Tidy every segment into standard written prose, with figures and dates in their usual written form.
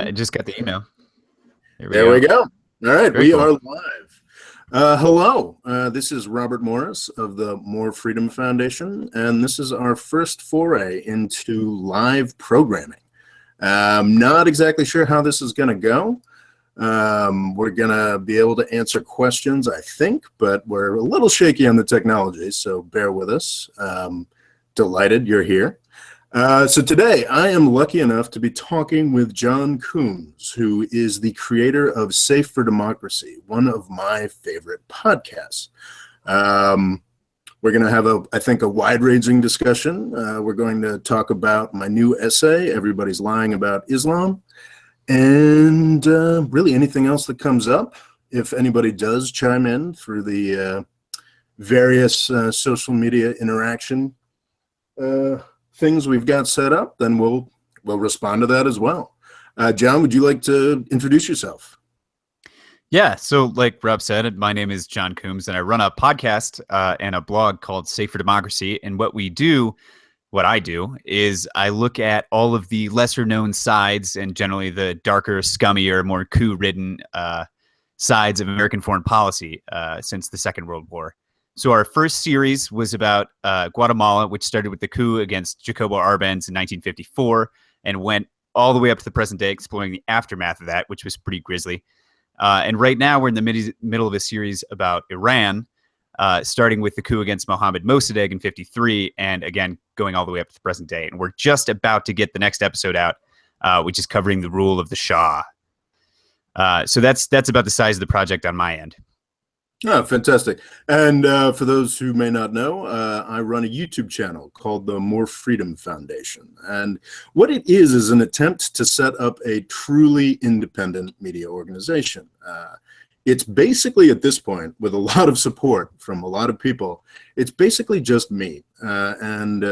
I just got the email. There we There we go. go. All right, Very we cool. are live. Hello, this is Robert Morris of the More Freedom Foundation, and this is our first foray into live programming. I'm not exactly sure how this is going to go. We're going to be able to answer questions, I think, but we're a little shaky on the technology, so bear with us. Delighted you're here. So today I am lucky enough to be talking with John Coombs, who is the creator of Safe for Democracy, one of my favorite podcasts. We're going to have, I think, a wide-ranging discussion. We're going to talk about my new essay, Everybody's Lying About Islam, and really anything else that comes up. If anybody does chime in through the various social media interaction things we've got set up, then we'll respond to that as well. John, would you like to introduce yourself? Yeah, so like Rob said, my name is John Coombs, and I run a podcast and a blog called Safe for Democracy. And what I do, is I look at all of the lesser-known sides and generally the darker, scummier, more coup-ridden sides of American foreign policy since the Second World War. So our first series was about Guatemala, which started with the coup against Jacobo Arbenz in 1954 and went all the way up to the present day, exploring the aftermath of that, which was pretty grisly. And right now we're in the middle of a series about Iran, starting with the coup against Mohammad Mossadegh in 53, and again, going all the way up to the present day. And we're just about to get the next episode out, which is covering the rule of the Shah. So that's about the size of the project on my end. Oh, fantastic. And for those who may not know, I run a YouTube channel called the More Freedom Foundation. And what it is an attempt to set up a truly independent media organization. It's basically, at this point, with a lot of support from a lot of people, it's basically just me and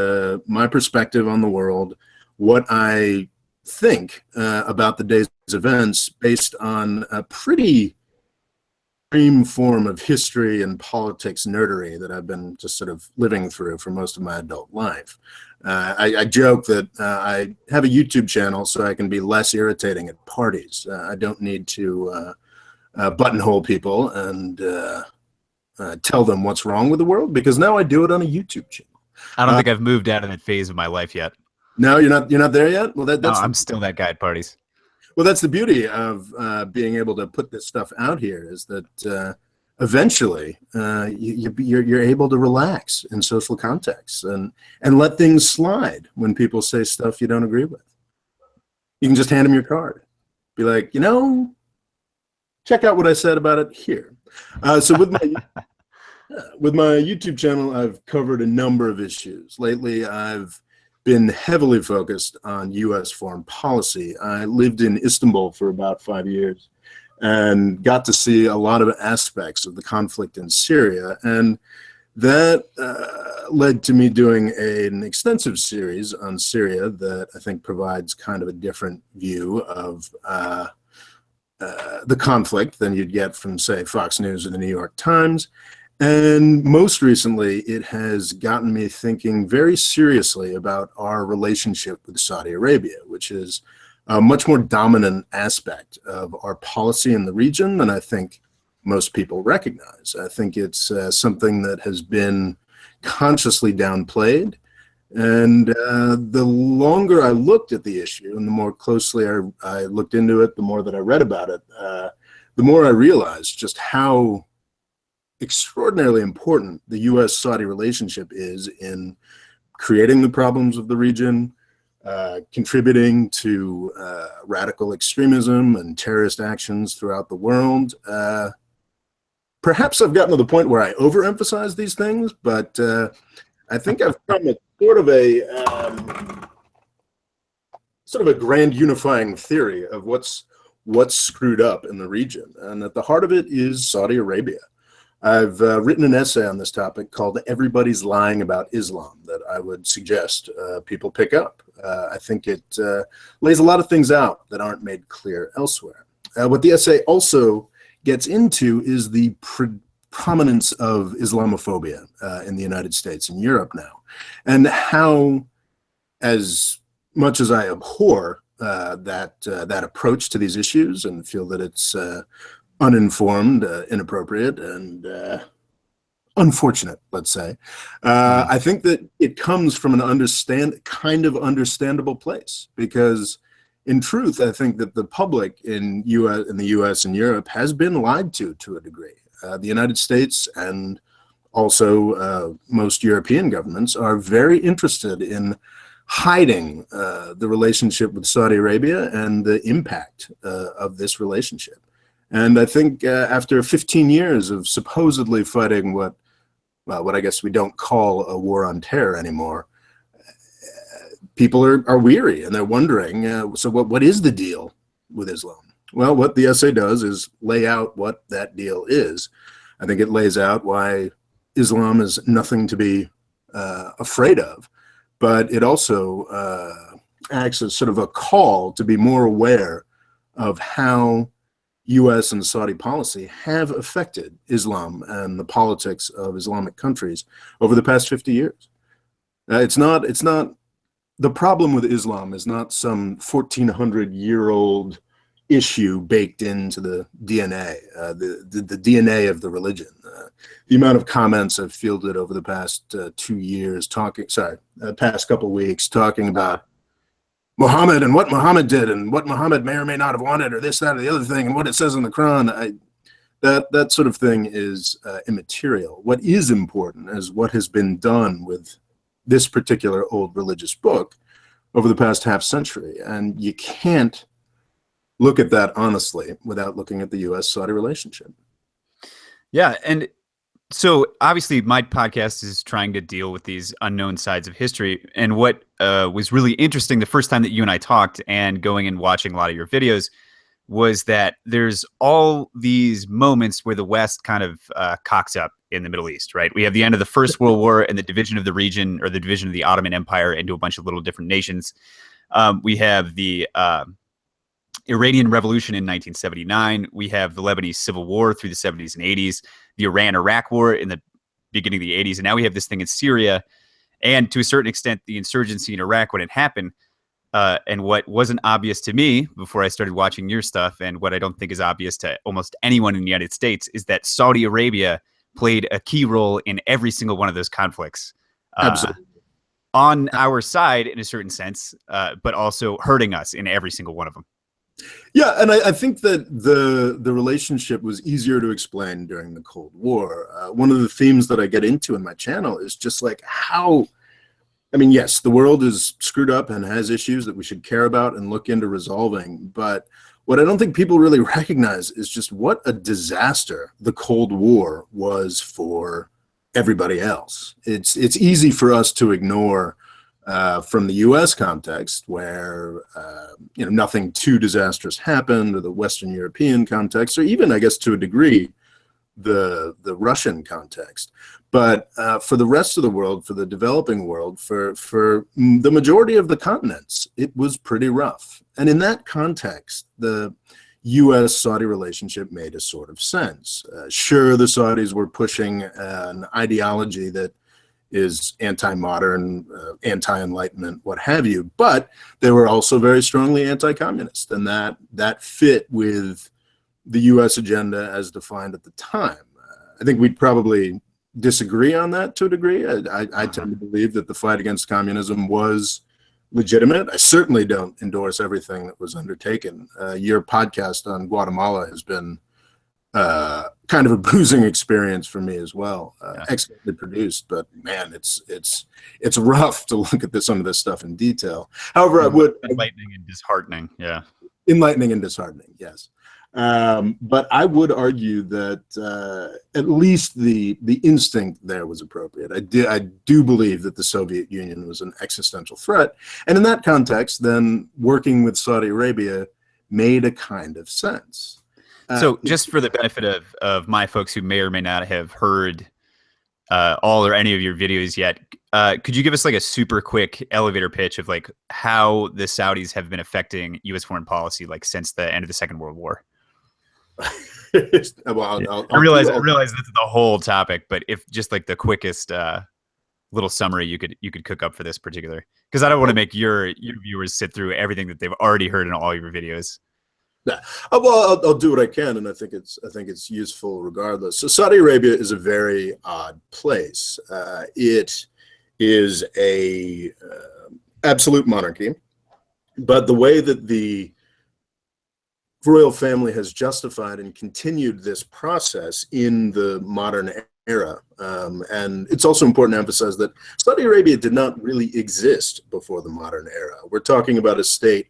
my perspective on the world, what I think about the day's events based on a pretty extreme form of history and politics nerdery that I've been just sort of living through for most of my adult life. I joke that I have a YouTube channel so I can be less irritating at parties. I don't need to buttonhole people and tell them what's wrong with the world, because now I do it on a YouTube channel. I don't think I've moved out of that phase of my life yet. No, you're not there yet? Well, that's no, I'm still that guy at parties. Well, that's the beauty of being able to put this stuff out here, is that eventually you're able to relax in social contexts and let things slide when people say stuff you don't agree with. You can just hand them your card. Be like, check out what I said about it here. So with my YouTube channel, I've covered a number of issues. Lately, I've been heavily focused on U.S. foreign policy. I lived in Istanbul for about 5 years and got to see a lot of aspects of the conflict in Syria. And that led to me doing an extensive series on Syria that I think provides kind of a different view of the conflict than you'd get from, say, Fox News or the New York Times. And most recently, it has gotten me thinking very seriously about our relationship with Saudi Arabia, which is a much more dominant aspect of our policy in the region than I think most people recognize. I think it's something that has been consciously downplayed. And the longer I looked at the issue and the more closely I looked into it, the more that I read about it, the more I realized just how extraordinarily important the U.S.-Saudi relationship is in creating the problems of the region, contributing to radical extremism and terrorist actions throughout the world. Perhaps I've gotten to the point where I overemphasize these things, but I think I've come at sort of a grand unifying theory of what's screwed up in the region. And at the heart of it is Saudi Arabia. I've written an essay on this topic called Everybody's Lying About Islam that I would suggest people pick up. I think it lays a lot of things out that aren't made clear elsewhere. What the essay also gets into is the prominence of Islamophobia in the United States and Europe now, and how, as much as I abhor that approach to these issues and feel that it's uninformed, inappropriate, and unfortunate, let's say. I think that it comes from an understandable place, because in truth, I think that the public in the US and Europe has been lied to a degree. The United States and also most European governments are very interested in hiding the relationship with Saudi Arabia and the impact of this relationship. And I think after 15 years of supposedly fighting what I guess we don't call a war on terror anymore, people are weary and they're wondering, so what is the deal with Islam? Well, what the essay does is lay out what that deal is. I think it lays out why Islam is nothing to be afraid of, but it also acts as sort of a call to be more aware of how US and Saudi policy have affected Islam and the politics of Islamic countries over the past 50 years. It's not the problem with Islam is not some 1400-year-old issue baked into the DNA, the DNA of the religion. The amount of comments I've fielded over the past 2 years past couple of weeks talking about Muhammad and what Muhammad did and what Muhammad may or may not have wanted, or this, that, or the other thing, and what it says in the Quran, that sort of thing is immaterial. What is important is what has been done with this particular old religious book over the past half century. And you can't look at that honestly without looking at the US-Saudi relationship. Yeah, and so obviously my podcast is trying to deal with these unknown sides of history. And what was really interesting the first time that you and I talked, and going and watching a lot of your videos, was that there's all these moments where the West kind of cocks up in the Middle East, right? We have the end of the First World War and the division of the region, or the division of the Ottoman Empire into a bunch of little different nations. We have the Iranian Revolution in 1979. We have the Lebanese Civil War through the 70s and 80s, the Iran-Iraq War in the beginning of the 80s, and now we have this thing in Syria, and to a certain extent, the insurgency in Iraq when it happened. And what wasn't obvious to me before I started watching your stuff, and what I don't think is obvious to almost anyone in the United States, is that Saudi Arabia played a key role in every single one of those conflicts. Absolutely. On our side, in a certain sense, but also hurting us in every single one of them. Yeah, and I think that the relationship was easier to explain during the Cold War. One of the themes that I get into in my channel is just like how, I mean, yes, the world is screwed up and has issues that we should care about and look into resolving. But what I don't think people really recognize is just what a disaster the Cold War was for everybody else. It's easy for us to ignore from the U.S. context, where nothing too disastrous happened, or the Western European context, or even, I guess, to a degree, the Russian context. But for the rest of the world, for the developing world, for the majority of the continents, it was pretty rough. And in that context, the U.S.-Saudi relationship made a sort of sense. Sure, the Saudis were pushing an ideology that is anti-modern, anti-enlightenment, what have you, but they were also very strongly anti-communist, and that fit with the U.S. agenda as defined at the time. I think we'd probably disagree on that to a degree. I tend to believe that the fight against communism was legitimate. I certainly don't endorse everything that was undertaken. Your podcast on Guatemala has been kind of a bruising experience for me as well. Excellently produced, but man, it's rough to look at some of this stuff in detail. However, I would enlightening and disheartening. Yeah, enlightening and disheartening. Yes, but I would argue that at least the instinct there was appropriate. I do believe that the Soviet Union was an existential threat, and in that context, then working with Saudi Arabia made a kind of sense. So just for the benefit of my folks who may or may not have heard all or any of your videos yet, could you give us like a super quick elevator pitch of like how the Saudis have been affecting U.S. foreign policy like since the end of the Second World War? Well, I realize this is the whole topic, but if just like the quickest little summary you could cook up for this particular? Because I don't want to make your viewers sit through everything that they've already heard in all your videos. Yeah. Well, I'll do what I can, and I think it's useful regardless. So Saudi Arabia is a very odd place. It is a absolute monarchy, but the way that the royal family has justified and continued this process in the modern era, and it's also important to emphasize that Saudi Arabia did not really exist before the modern era. We're talking about a state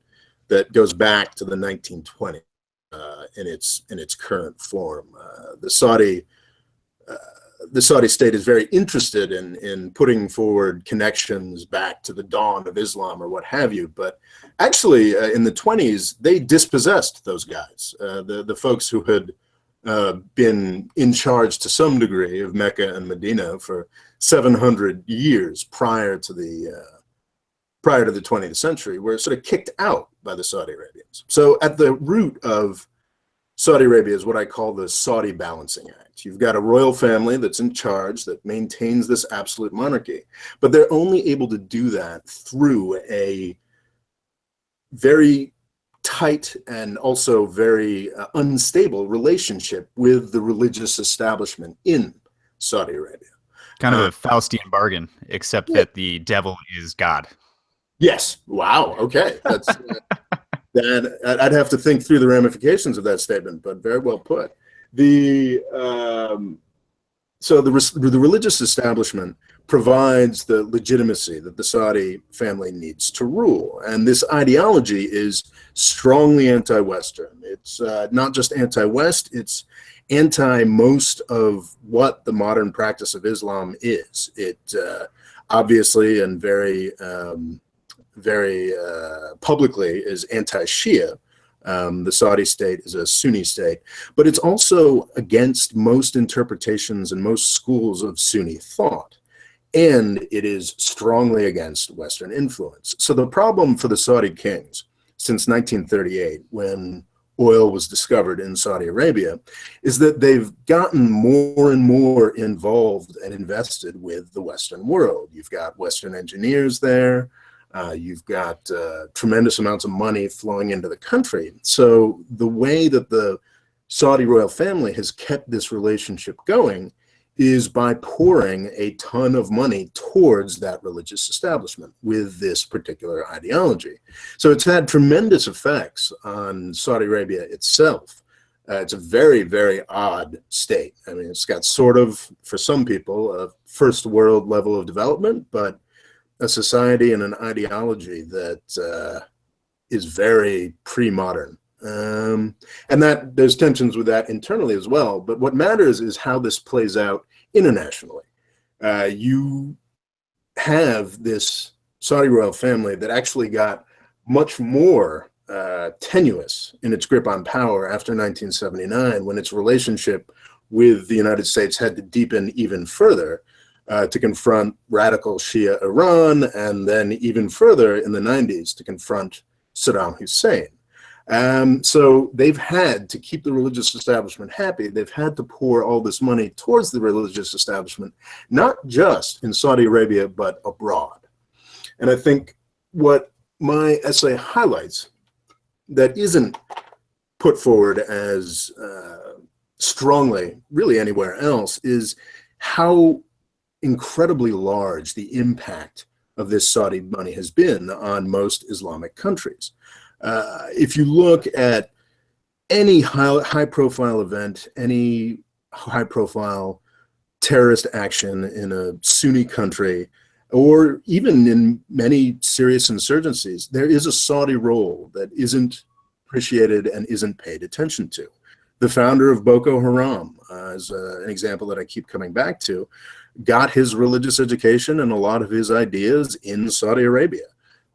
that goes back to the 1920s in its current form. The Saudi state is very interested in putting forward connections back to the dawn of Islam or what have you, but actually in the 20s they dispossessed those guys, the folks who had been in charge to some degree of Mecca and Medina for 700 years prior to the 20th century, were sort of kicked out by the Saudi Arabians. So at the root of Saudi Arabia is what I call the Saudi Balancing Act. You've got a royal family that's in charge, that maintains this absolute monarchy, but they're only able to do that through a very tight and also very unstable relationship with the religious establishment in Saudi Arabia. Kind of a Faustian bargain, except that the devil is God. Yes. Wow. Okay. That's I'd have to think through the ramifications of that statement, but very well put. So the religious establishment provides the legitimacy that the Saudi family needs to rule, and this ideology is strongly anti-Western. It's not just anti-West; it's anti most of what the modern practice of Islam is. It obviously and very publicly is anti-Shia. The Saudi state is a Sunni state, but it's also against most interpretations and most schools of Sunni thought. And it is strongly against Western influence. So the problem for the Saudi kings since 1938, when oil was discovered in Saudi Arabia, is that they've gotten more and more involved and invested with the Western world. You've got Western engineers there. You've got tremendous amounts of money flowing into the country. So the way that the Saudi royal family has kept this relationship going is by pouring a ton of money towards that religious establishment with this particular ideology. So it's had tremendous effects on Saudi Arabia itself. It's a very, very odd state. I mean, it's got sort of, for some people, a first world level of development, but a society and an ideology that is very pre-modern. And that there's tensions with that internally as well. But what matters is how this plays out internationally. You have this Saudi royal family that actually got much more tenuous in its grip on power after 1979, when its relationship with the United States had to deepen even further to confront radical Shia Iran, and then even further in the 90s to confront Saddam Hussein. So they've had to keep the religious establishment happy. They've had to pour all this money towards the religious establishment, not just in Saudi Arabia, but abroad. And I think what my essay highlights that isn't put forward as strongly really anywhere else is how incredibly large the impact of this Saudi money has been on most Islamic countries. If you look at any high-profile event, any high-profile terrorist action in a Sunni country, or even in many serious insurgencies, there is a Saudi role that isn't appreciated and isn't paid attention to. The founder of Boko Haram, as an example that I keep coming back to, got his religious education and a lot of his ideas in Saudi Arabia.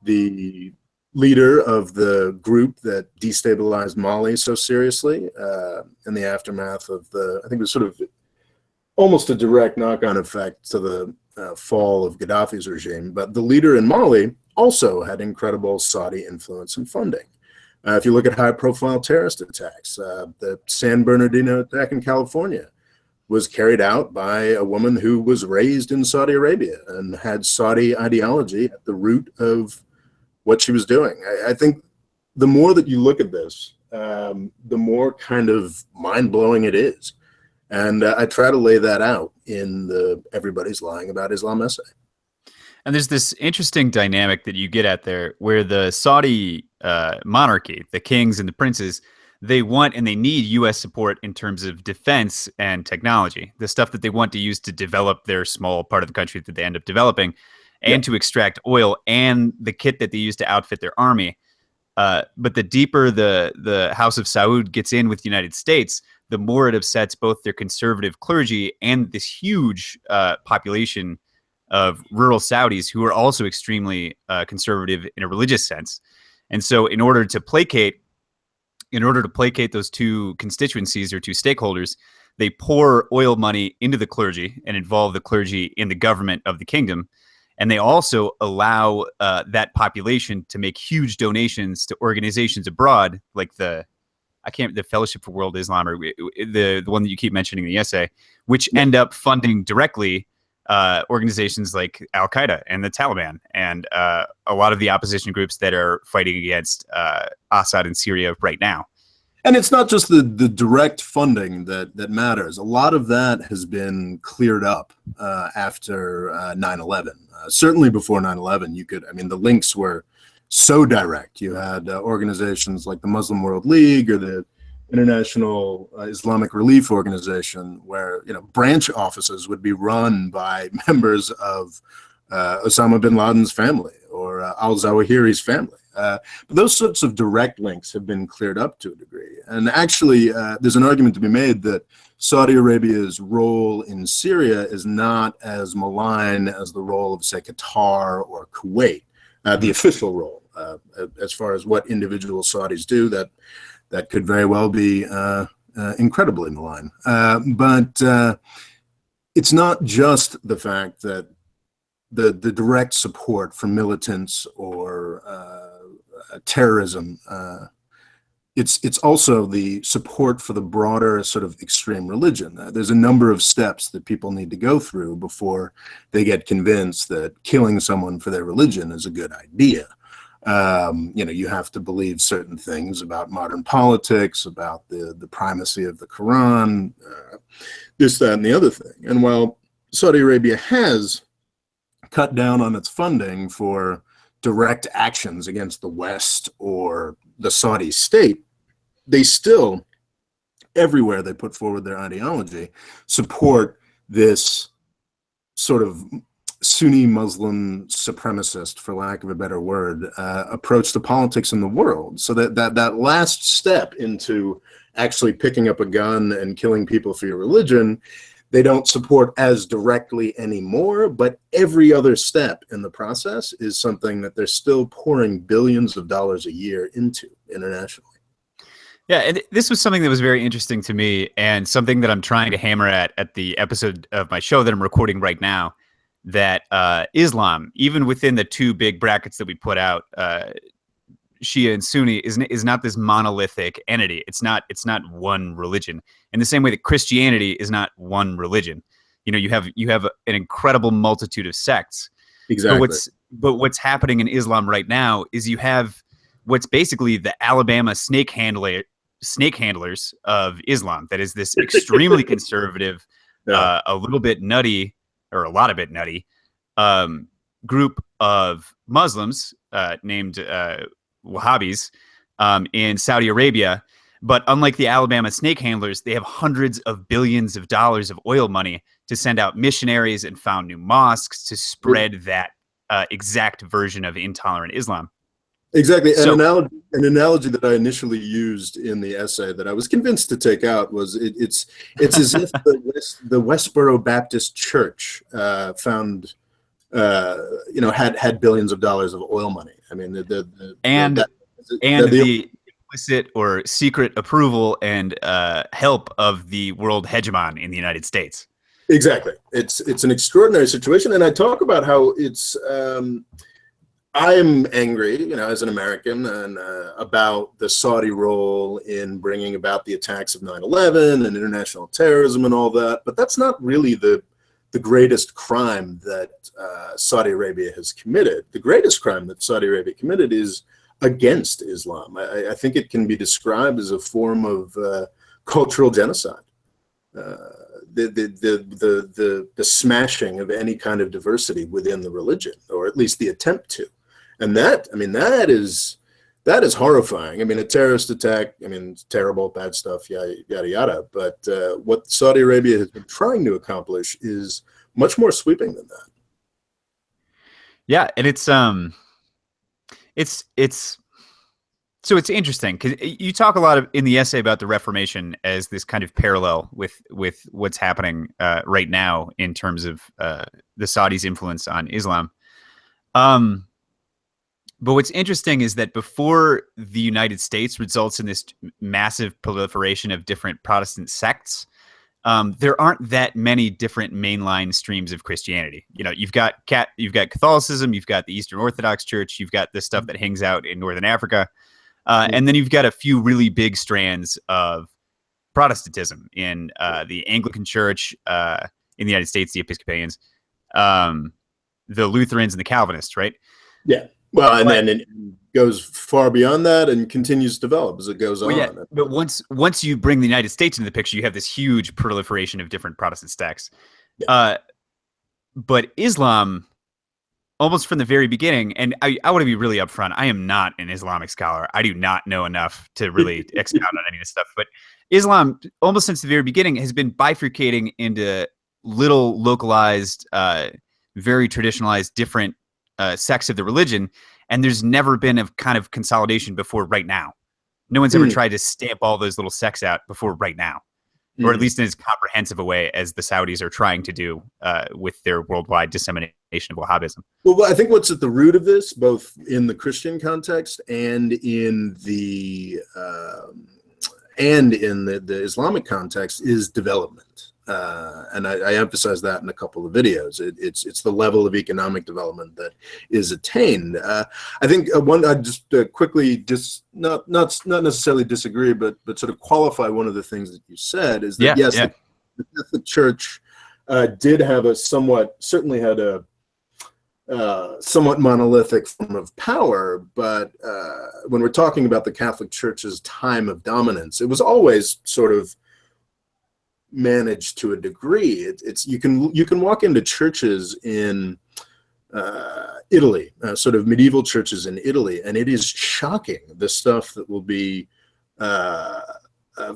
The leader of the group that destabilized Mali so seriously in the aftermath of I think it was sort of almost a direct knock-on effect to the fall of Gaddafi's regime, but the leader in Mali also had incredible Saudi influence and funding. If you look at high-profile terrorist attacks, the San Bernardino attack in California, was carried out by a woman who was raised in Saudi Arabia and had Saudi ideology at the root of what she was doing. I think the more that you look at this, the more kind of mind-blowing it is. And I try to lay that out in the Everybody's Lying About Islam essay. And there's this interesting dynamic that you get at there where the Saudi monarchy, the kings and the princes, they want and they need U.S. support in terms of defense and technology, the stuff that they want to use to develop their small part of the country that they end up developing and to extract oil and the kit that they use to outfit their army. But the deeper the House of Saud gets in with the United States, the more it upsets both their conservative clergy and this huge population of rural Saudis who are also extremely conservative in a religious sense. And so in order to placate those two constituencies or two stakeholders, they pour oil money into the clergy and involve the clergy in the government of the kingdom. And they also allow that population to make huge donations to organizations abroad, like the Fellowship for World Islam, or the one that you keep mentioning in the essay, which end up funding directly organizations like Al Qaeda and the Taliban and a lot of the opposition groups that are fighting against Assad in Syria right now. And it's not just the direct funding that matters. A lot of that has been cleared up after 9/11. Certainly before 9/11, the links were so direct. You had organizations like the Muslim World League or the International Islamic Relief Organization, where branch offices would be run by members of Osama bin Laden's family or al-Zawahiri's family. But those sorts of direct links have been cleared up to a degree. And actually, there's an argument to be made that Saudi Arabia's role in Syria is not as malign as the role of, say, Qatar or Kuwait, the official role. As far as what individual Saudis do, that could very well be incredibly malign. But it's not just the fact that the direct support for militants or terrorism. It's also the support for the broader sort of extreme religion. There's a number of steps that people need to go through before they get convinced that killing someone for their religion is a good idea. You have to believe certain things about modern politics, about the primacy of the Quran, this, that, and the other thing. And while Saudi Arabia has cut down on its funding for direct actions against the West or the Saudi state, they still, everywhere they put forward their ideology, support this sort of Sunni Muslim supremacist, for lack of a better word, approach to politics in the world. So that last step into actually picking up a gun and killing people for your religion, they don't support as directly anymore, but every other step in the process is something that they're still pouring billions of dollars a year into internationally. Yeah, and this was something that was very interesting to me and something that I'm trying to hammer at the episode of my show that I'm recording right now, that Islam, even within the two big brackets that we put out, Shia and Sunni, is not this monolithic entity. It's not one religion. In the same way that Christianity is not one religion. You have an incredible multitude of sects. Exactly. But what's happening in Islam right now is you have what's basically the Alabama snake handlers of Islam. That is this extremely conservative, a little bit nutty, or a lot of bit nutty, group of Muslims named Wahhabis in Saudi Arabia. But unlike the Alabama snake handlers, they have hundreds of billions of dollars of oil money to send out missionaries and found new mosques to spread that exact version of intolerant Islam. Exactly. An analogy that I initially used in the essay that I was convinced to take out was it's as if the Westboro Baptist Church found had billions of dollars of oil money. I mean, the implicit or secret approval and help of the world hegemon in the United States. Exactly. It's an extraordinary situation, and I talk about how it's I am angry, as an American, and about the Saudi role in bringing about the attacks of 9/11 and international terrorism and all that. But that's not really the greatest crime that Saudi Arabia has committed. The greatest crime that Saudi Arabia committed is against Islam. I think it can be described as a form of cultural genocide. The smashing of any kind of diversity within the religion, or at least the attempt to. And that is horrifying. I mean, a terrorist attack, it's terrible, bad stuff, yada, yada, yada. But what Saudi Arabia has been trying to accomplish is much more sweeping than that. Yeah, and it's so it's interesting because you talk a lot in the essay about the Reformation as this kind of parallel with what's happening right now in terms of the Saudis' influence on Islam. But what's interesting is that before the United States results in this massive proliferation of different Protestant sects, there aren't that many different mainline streams of Christianity. You've got Catholicism, you've got the Eastern Orthodox Church, you've got the stuff that hangs out in Northern Africa, and then you've got a few really big strands of Protestantism in the Anglican Church in the United States, the Episcopalians, the Lutherans, and the Calvinists, right? Yeah. Well, and then it goes far beyond that and continues to develop as it goes on. Yeah, but once you bring the United States into the picture, you have this huge proliferation of different Protestant sects. Yeah. But Islam, almost from the very beginning, and I want to be really upfront, I am not an Islamic scholar. I do not know enough to really expound on any of this stuff. But Islam, almost since the very beginning, has been bifurcating into little localized, very traditionalized, different sects of the religion, and there's never been a kind of consolidation before right now. No one's ever tried to stamp all those little sects out before right now, or at least in as comprehensive a way as the Saudis are trying to do with their worldwide dissemination of Wahhabism. Well, I think what's at the root of this, both in the Christian context and in the Islamic context, is development. And I emphasize that in a couple of videos. It's the level of economic development that is attained. I think I just quickly not necessarily disagree, but sort of qualify one of the things that you said is that the Catholic Church certainly had a somewhat monolithic form of power, but when we're talking about the Catholic Church's time of dominance, it was always sort of managed to a degree. You can walk into churches in Italy, sort of medieval churches in Italy, and it is shocking the stuff that will be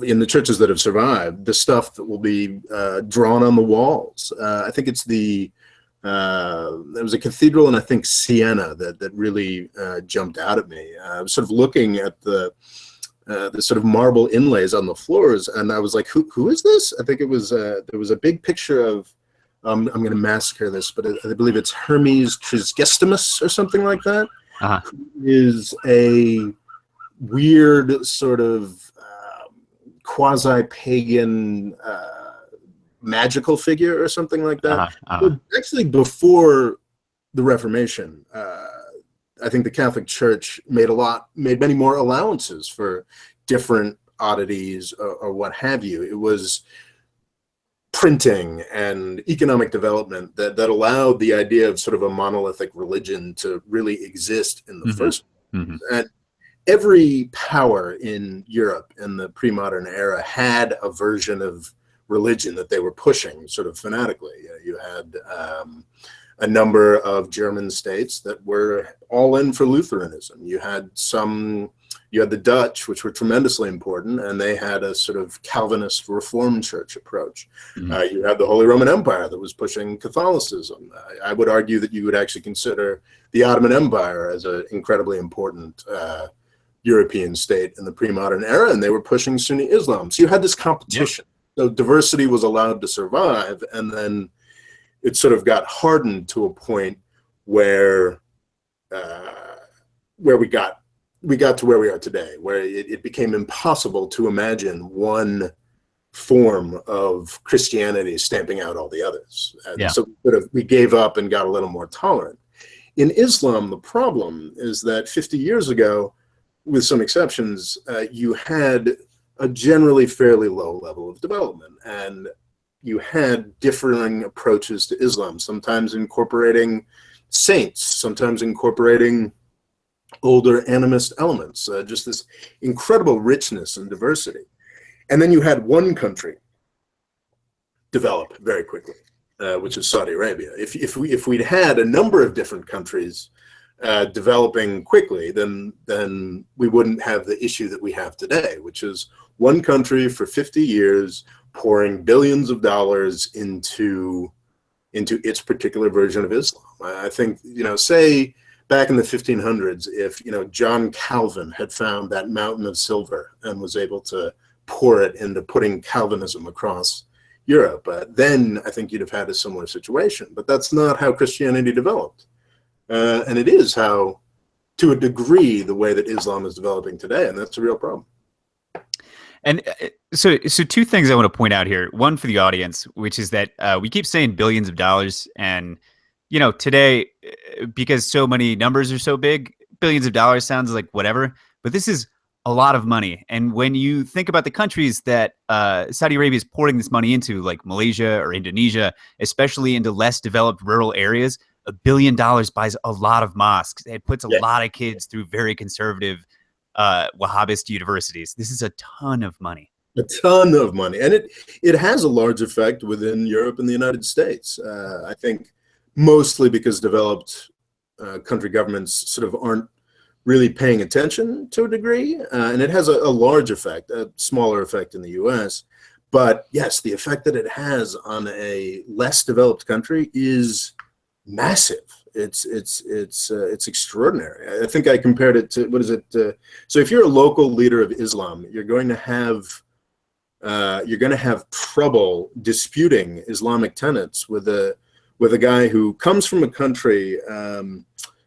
in the churches that have survived, the stuff that will be drawn on the walls. I think it's there was a cathedral in, I think, Siena that really jumped out at me. I was sort of looking at the sort of marble inlays on the floors, and I was like, who is this? I think it was there was a big picture of I'm going to massacre this, but I believe it's Hermes Trismegistus or something like that. Who is a weird sort of quasi-pagan magical figure or something like that. Actually, before the Reformation, I think the Catholic Church made many more allowances for different oddities or what have you. It was printing and economic development that allowed the idea of sort of a monolithic religion to really exist in the first place. And every power in Europe in the pre-modern era had a version of religion that they were pushing sort of fanatically. You had a number of German states that were all in for Lutheranism. You had the Dutch, which were tremendously important, and they had a sort of Calvinist Reformed Church approach. You had the Holy Roman Empire that was pushing Catholicism. I would argue that you would actually consider the Ottoman Empire as an incredibly important European state in the pre-modern era, and they were pushing Sunni Islam. So you had this competition. So diversity was allowed to survive, and then it sort of got hardened to a point where we got to where we are today, where it became impossible to imagine one form of Christianity stamping out all the others. So we gave up and got a little more tolerant. In Islam, the problem is that 50 years ago, with some exceptions, you had a generally fairly low level of development, and you had differing approaches to Islam, sometimes incorporating saints, sometimes incorporating older animist elements, just this incredible richness and diversity. And then you had one country develop very quickly, which is Saudi Arabia. If we'd had a number of different countries developing quickly, then we wouldn't have the issue that we have today, which is one country for 50 years pouring billions of dollars into its particular version of Islam. I think, say back in the 1500s, if, John Calvin had found that mountain of silver and was able to pour it into putting Calvinism across Europe, then I think you'd have had a similar situation. But that's not how Christianity developed. And it is how, to a degree, the way that Islam is developing today, and that's a real problem. And so two things I want to point out here. One for the audience, which is that we keep saying billions of dollars, and today, because so many numbers are so big, billions of dollars sounds like whatever. But this is a lot of money. And when you think about the countries that Saudi Arabia is pouring this money into, like Malaysia or Indonesia, especially into less developed rural areas, $1 billion buys a lot of mosques. It puts a lot of kids through very conservative Wahhabist universities. This is a ton of money. A ton of money. And it has a large effect within Europe and the United States. I think mostly because developed country governments sort of aren't really paying attention to a degree. And it has a large effect, a smaller effect in the US. But yes, the effect that it has on a less developed country is massive. It's extraordinary. I think I compared it to, what is it? So if you're a local leader of Islam, you're going to have trouble disputing Islamic tenets with a guy who comes from a country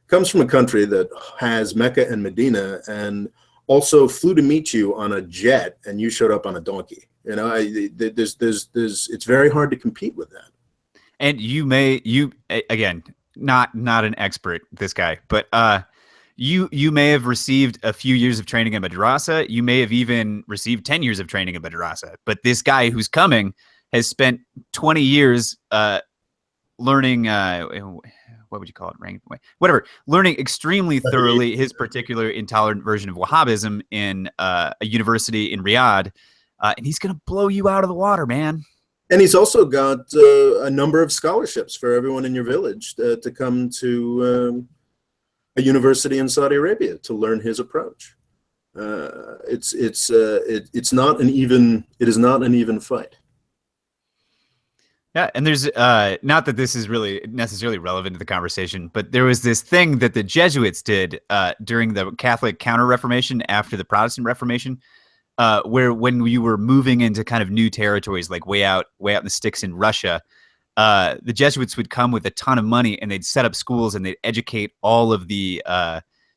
that has Mecca and Medina, and also flew to meet you on a jet, and you showed up on a donkey. It's very hard to compete with that. And again, not an expert, this guy, but you may have received a few years of training in madrasa. You may have even received 10 years of training in madrasa. But this guy who's coming has spent 20 years learning, what would you call it? Whatever. Learning extremely thoroughly his particular intolerant version of Wahhabism in a university in Riyadh. And he's going to blow you out of the water, man. And he's also got a number of scholarships for everyone in your village to come to a university in Saudi Arabia to learn his approach. It is not an even fight. Yeah, and there's not that this is really necessarily relevant to the conversation, but there was this thing that the Jesuits did during the Catholic Counter-Reformation after the Protestant Reformation. Where when you were moving into kind of new territories, like way out in the sticks in Russia, the Jesuits would come with a ton of money, and they'd set up schools, and they'd educate all of the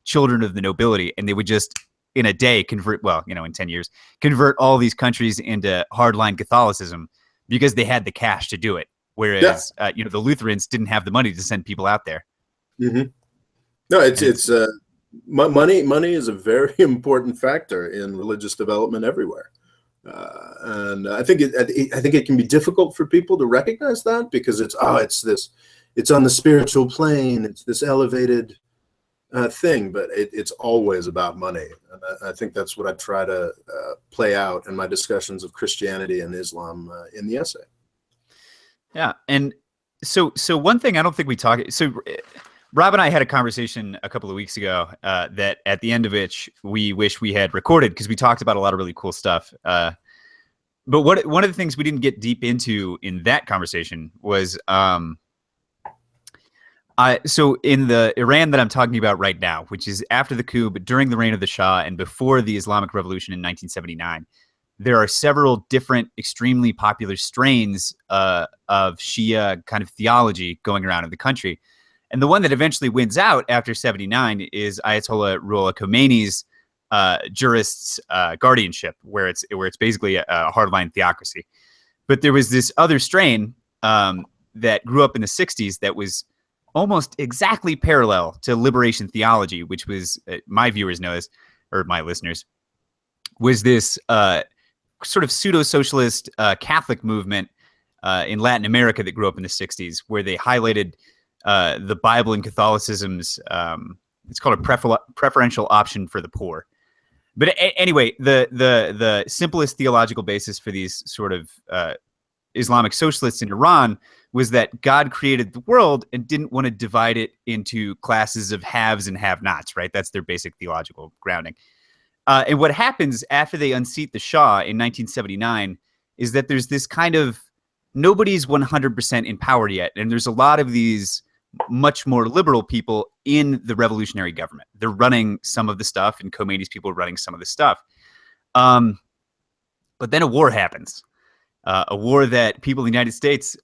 children of the nobility, and they would just in a day convert, in 10 years, convert all these countries into hardline Catholicism because they had the cash to do it. Whereas, the Lutherans didn't have the money to send people out there. Mm-hmm. No, money is a very important factor in religious development everywhere, and I think it can be difficult for people to recognize that because it's on the spiritual plane, it's this elevated thing, but it's always about money, and I think that's what I try to play out in my discussions of Christianity and Islam in the essay. Yeah, and so one thing I don't think we talk. So Rob and I had a conversation a couple of weeks ago that at the end of which we wish we had recorded because we talked about a lot of really cool stuff. But one of the things we didn't get deep into in that conversation was so in the Iran that I'm talking about right now, which is after the coup, but during the reign of the Shah and before the Islamic Revolution in 1979, there are several different extremely popular strains of Shia kind of theology going around in the country. And the one that eventually wins out after 79 is Ayatollah Ruhollah Khomeini's jurist's guardianship, where it's basically a hardline theocracy. But there was this other strain that grew up in the 60s that was almost exactly parallel to liberation theology, which was my viewers know as, or my listeners, was this sort of pseudo-socialist Catholic movement in Latin America that grew up in the 60s, where they highlighted the Bible and Catholicism's, it's called a preferential option for the poor. But anyway, the simplest theological basis for these sort of Islamic socialists in Iran was that God created the world and didn't want to divide it into classes of haves and have-nots, right? That's their basic theological grounding. And what happens after they unseat the Shah in 1979 is that there's this kind of nobody's 100% in power yet. And there's a lot of these much more liberal people in the revolutionary government. They're running some of the stuff, and Khomeini's people are running some of the stuff. But then a war happens, a war that people in the United States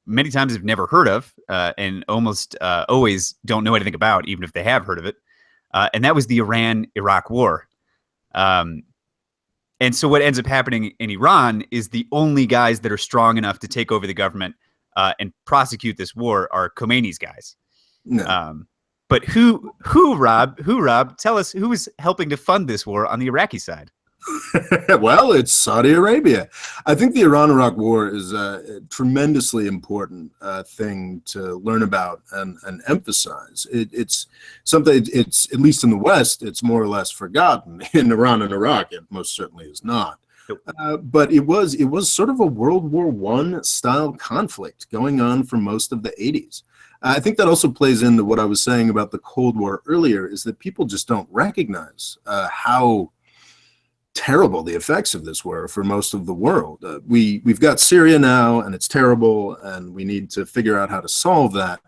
many times have never heard of and almost always don't know anything about, even if they have heard of it. And that was the Iran-Iraq War. And so what ends up happening in Iran is the only guys that are strong enough to take over the government and prosecute this war are Khomeini's guys. No. But who, Rob, tell us who is helping to fund this war on the Iraqi side? Well, it's Saudi Arabia. I think the Iran-Iraq War is a tremendously important thing to learn about and emphasize. It's something, it's at least in the West, it's more or less forgotten. In Iran and Iraq, it most certainly is not. But it was sort of a World War I style conflict going on for most of the 80s. I think that also plays into what I was saying about the Cold War earlier, is that people just don't recognize how terrible the effects of this were for most of the world. We've got Syria now, and it's terrible, and we need to figure out how to solve that.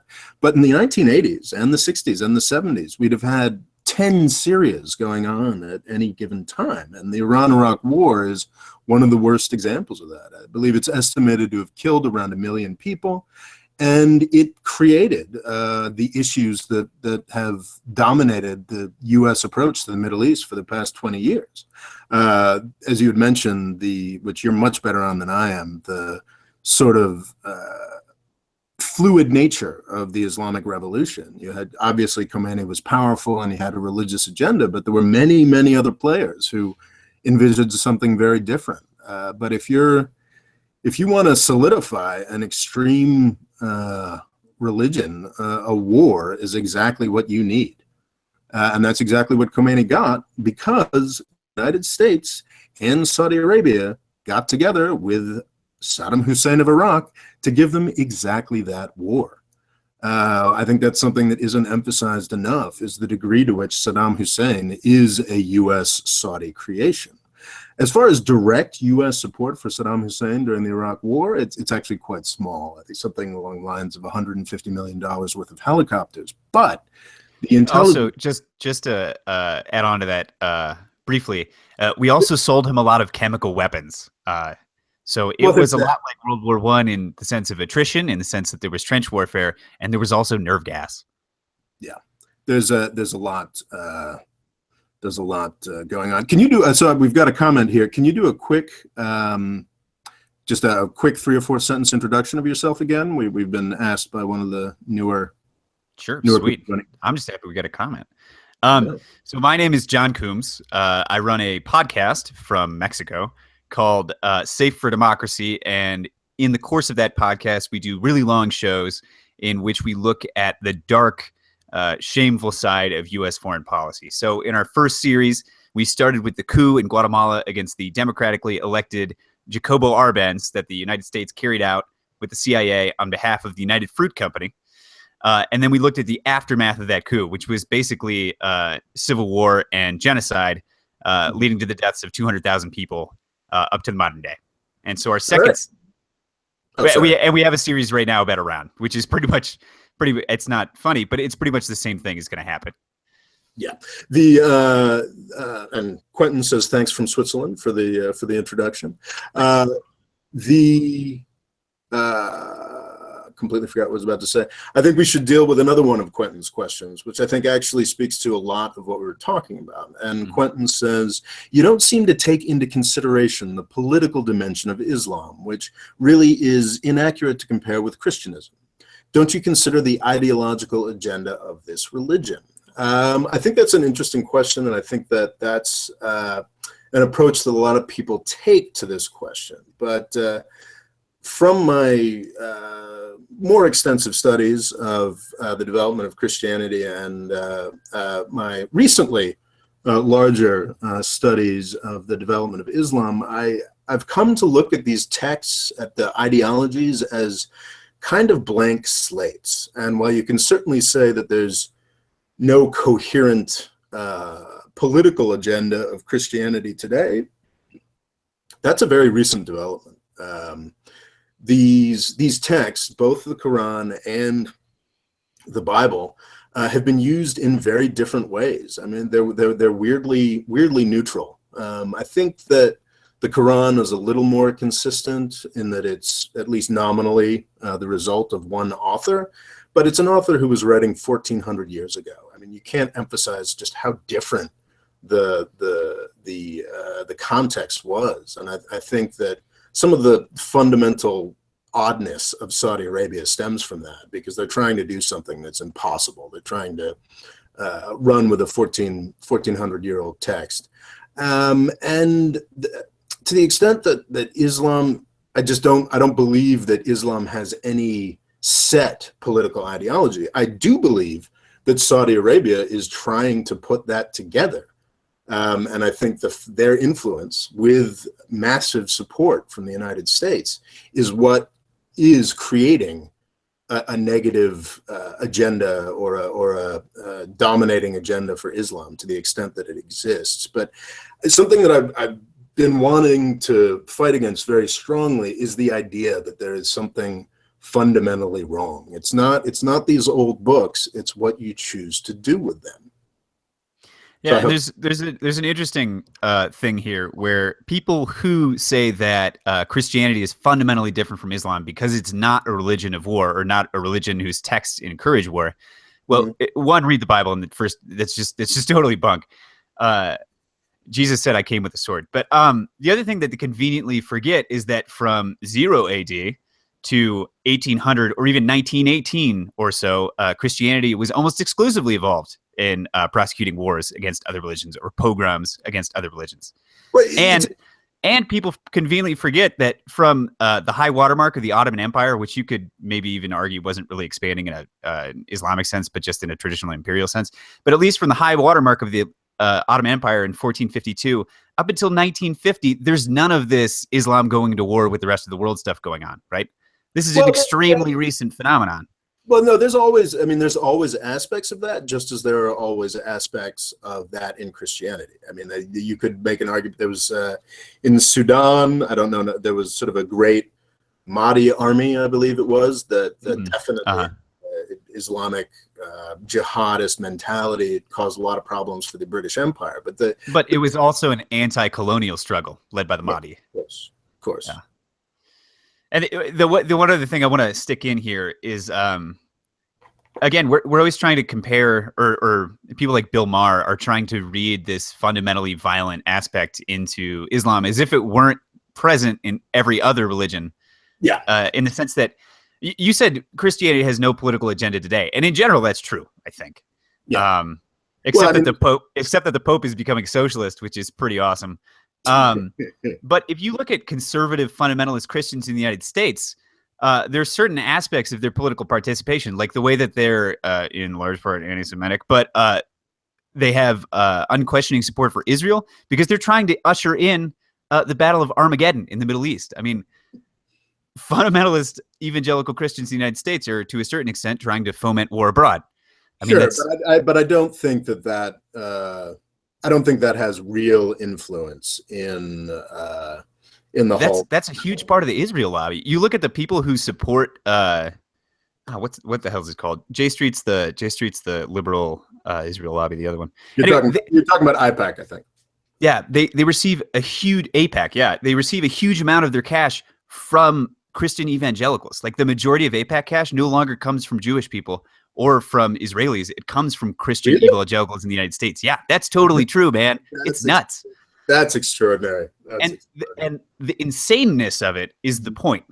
But in the 1980s and the 60s and the 70s, we'd have had 10 Syrias going on at any given time. And the Iran-Iraq War is one of the worst examples of that. I believe it's estimated to have killed around 1 million people. And it created the issues that have dominated the U.S. approach to the Middle East for the past 20 years. As you had mentioned, which you're much better on than I am, the sort of fluid nature of the Islamic Revolution. You had, obviously, Khomeini was powerful and he had a religious agenda, but there were many, many other players who envisaged something very different. But if you want to solidify an extreme religion, a war is exactly what you need. And that's exactly what Khomeini got, because the United States and Saudi Arabia got together with Saddam Hussein of Iraq to give them exactly that war. I think that's something that isn't emphasized enough, is the degree to which Saddam Hussein is a U.S.-Saudi creation. As far as direct U.S. support for Saddam Hussein during the Iraq War, it's actually quite small. I think something along the lines of $150 million worth of helicopters. But the intelligence... Also, just to add on to that briefly, we also sold him a lot of chemical weapons. So it was a lot like World War I in the sense of attrition, in the sense that there was trench warfare, and there was also nerve gas. Yeah, there's a lot. There's a lot going on. Can you do, so we've got a comment here. Can you do a quick, just a quick 3 or 4 sentence introduction of yourself again? We've been asked by one of the newer. Sure, sweet. I'm just happy we got a comment. So my name is John Coombs. I run a podcast from Mexico called Safe for Democracy. And in the course of that podcast, we do really long shows in which we look at the dark, shameful side of U.S. foreign policy. So in our first series, we started with the coup in Guatemala against the democratically elected Jacobo Arbenz that the United States carried out with the CIA on behalf of the United Fruit Company. And then we looked at the aftermath of that coup, which was basically civil war and genocide, leading to the deaths of 200,000 people up to the modern day. And so our second, we have a series right now about Iran, which is it's not funny, but it's pretty much the same thing is going to happen. Yeah. And Quentin says, thanks from Switzerland for the introduction. Completely forgot what I was about to say. I think we should deal with another one of Quentin's questions, which I think actually speaks to a lot of what we were talking about. And Quentin says, you don't seem to take into consideration the political dimension of Islam, which really is inaccurate to compare with Christianism. don't you consider the ideological agenda of this religion? I think that's an interesting question, and I think that that's an approach that a lot of people take to this question. But from my more extensive studies of the development of Christianity and my recently larger studies of the development of Islam, I've come to look at these texts, at the ideologies, as kind of blank slates. And while you can certainly say that there's no coherent political agenda of Christianity today, that's a very recent development. These texts, both the Quran and the Bible, have been used in very different ways. I mean, they're weirdly neutral. I think that the Quran is a little more consistent in that it's at least nominally the result of one author, but it's an author who was writing 1,400 years ago. I mean, you can't emphasize just how different the context was, and I think that some of the fundamental oddness of Saudi Arabia stems from that, because they're trying to do something that's impossible. They're trying to run with a 1,400-year-old text, and to the extent that Islam, I don't believe that Islam has any set political ideology. I do believe that Saudi Arabia is trying to put that together. And I think their influence, with massive support from the United States, is what is creating a negative agenda or a dominating agenda for Islam, to the extent that it exists. But it's something that I've been wanting to fight against very strongly, is the idea that there is something fundamentally wrong. It's not these old books, it's what you choose to do with them. Yeah, so there's an interesting thing here where people who say that Christianity is fundamentally different from Islam because it's not a religion of war, or not a religion whose texts encourage war. Well, one, read the Bible, and that's just totally bunk. Jesus said, "I came with a sword." But the other thing that they conveniently forget is that from 0 AD to 1800 or even 1918 or so, Christianity was almost exclusively involved in prosecuting wars against other religions, or pogroms against other religions. Well, and people conveniently forget that from the high watermark of the Ottoman Empire, which you could maybe even argue wasn't really expanding in an Islamic sense, but just in a traditional imperial sense. But at least from the high watermark of the Ottoman Empire in 1452 up until 1950, there's none of this Islam going to war with the rest of the world stuff going on, right? This is an extremely recent phenomenon. Well, no, there's always aspects of that, just as there are always aspects of that in Christianity. I mean, you could make an argument. There was in Sudan, I don't know, there was sort of a great Mahdi army, I believe it was, that definitely Islamic jihadist mentality caused a lot of problems for the British Empire. But it was also an anti-colonial struggle led by the Mahdi. Of course. Yeah. And the one other thing I want to stick in here is, again, we're always trying to compare, or people like Bill Maher are trying to read this fundamentally violent aspect into Islam as if it weren't present in every other religion. Yeah. In the sense that you said Christianity has no political agenda today, and in general, that's true, I think. Yeah. Except that the Pope is becoming socialist, which is pretty awesome. But if you look at conservative fundamentalist Christians in the United States, there are certain aspects of their political participation, like the way that they're in large part anti-Semitic, but they have unquestioning support for Israel because they're trying to usher in the Battle of Armageddon in the Middle East. I mean, fundamentalist evangelical Christians in the United States are, to a certain extent, trying to foment war abroad. I mean, but I don't think that I don't think that has real influence in the whole. That's a huge part of the Israel lobby. You look at the people who support what the hell is it called? J Street's the liberal Israel lobby. The other one. You're talking about AIPAC, I think. Yeah, they receive a huge AIPAC. Yeah, they receive a huge amount of their cash from Christian evangelicals. Like the majority of AIPAC cash no longer comes from Jewish people or from Israelis. It comes from Christian evangelicals in the United States. Yeah, that's totally true, man. It's nuts. That's extraordinary. And the insaneness of it is the point.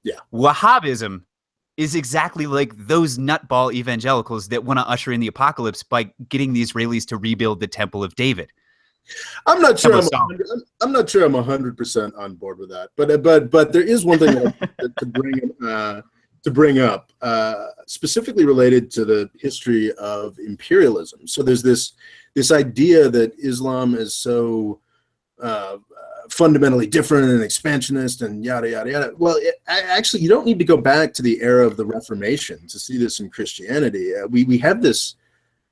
Yeah. Wahhabism is exactly like those nutball evangelicals that want to usher in the apocalypse by getting the Israelis to rebuild the Temple of David. I'm not sure. I'm not sure I'm 100% on board with that. But there is one thing to bring up, specifically related to the history of imperialism. So there's this idea that Islam is so fundamentally different and expansionist and yada yada yada. Well, actually, you don't need to go back to the era of the Reformation to see this in Christianity. We have this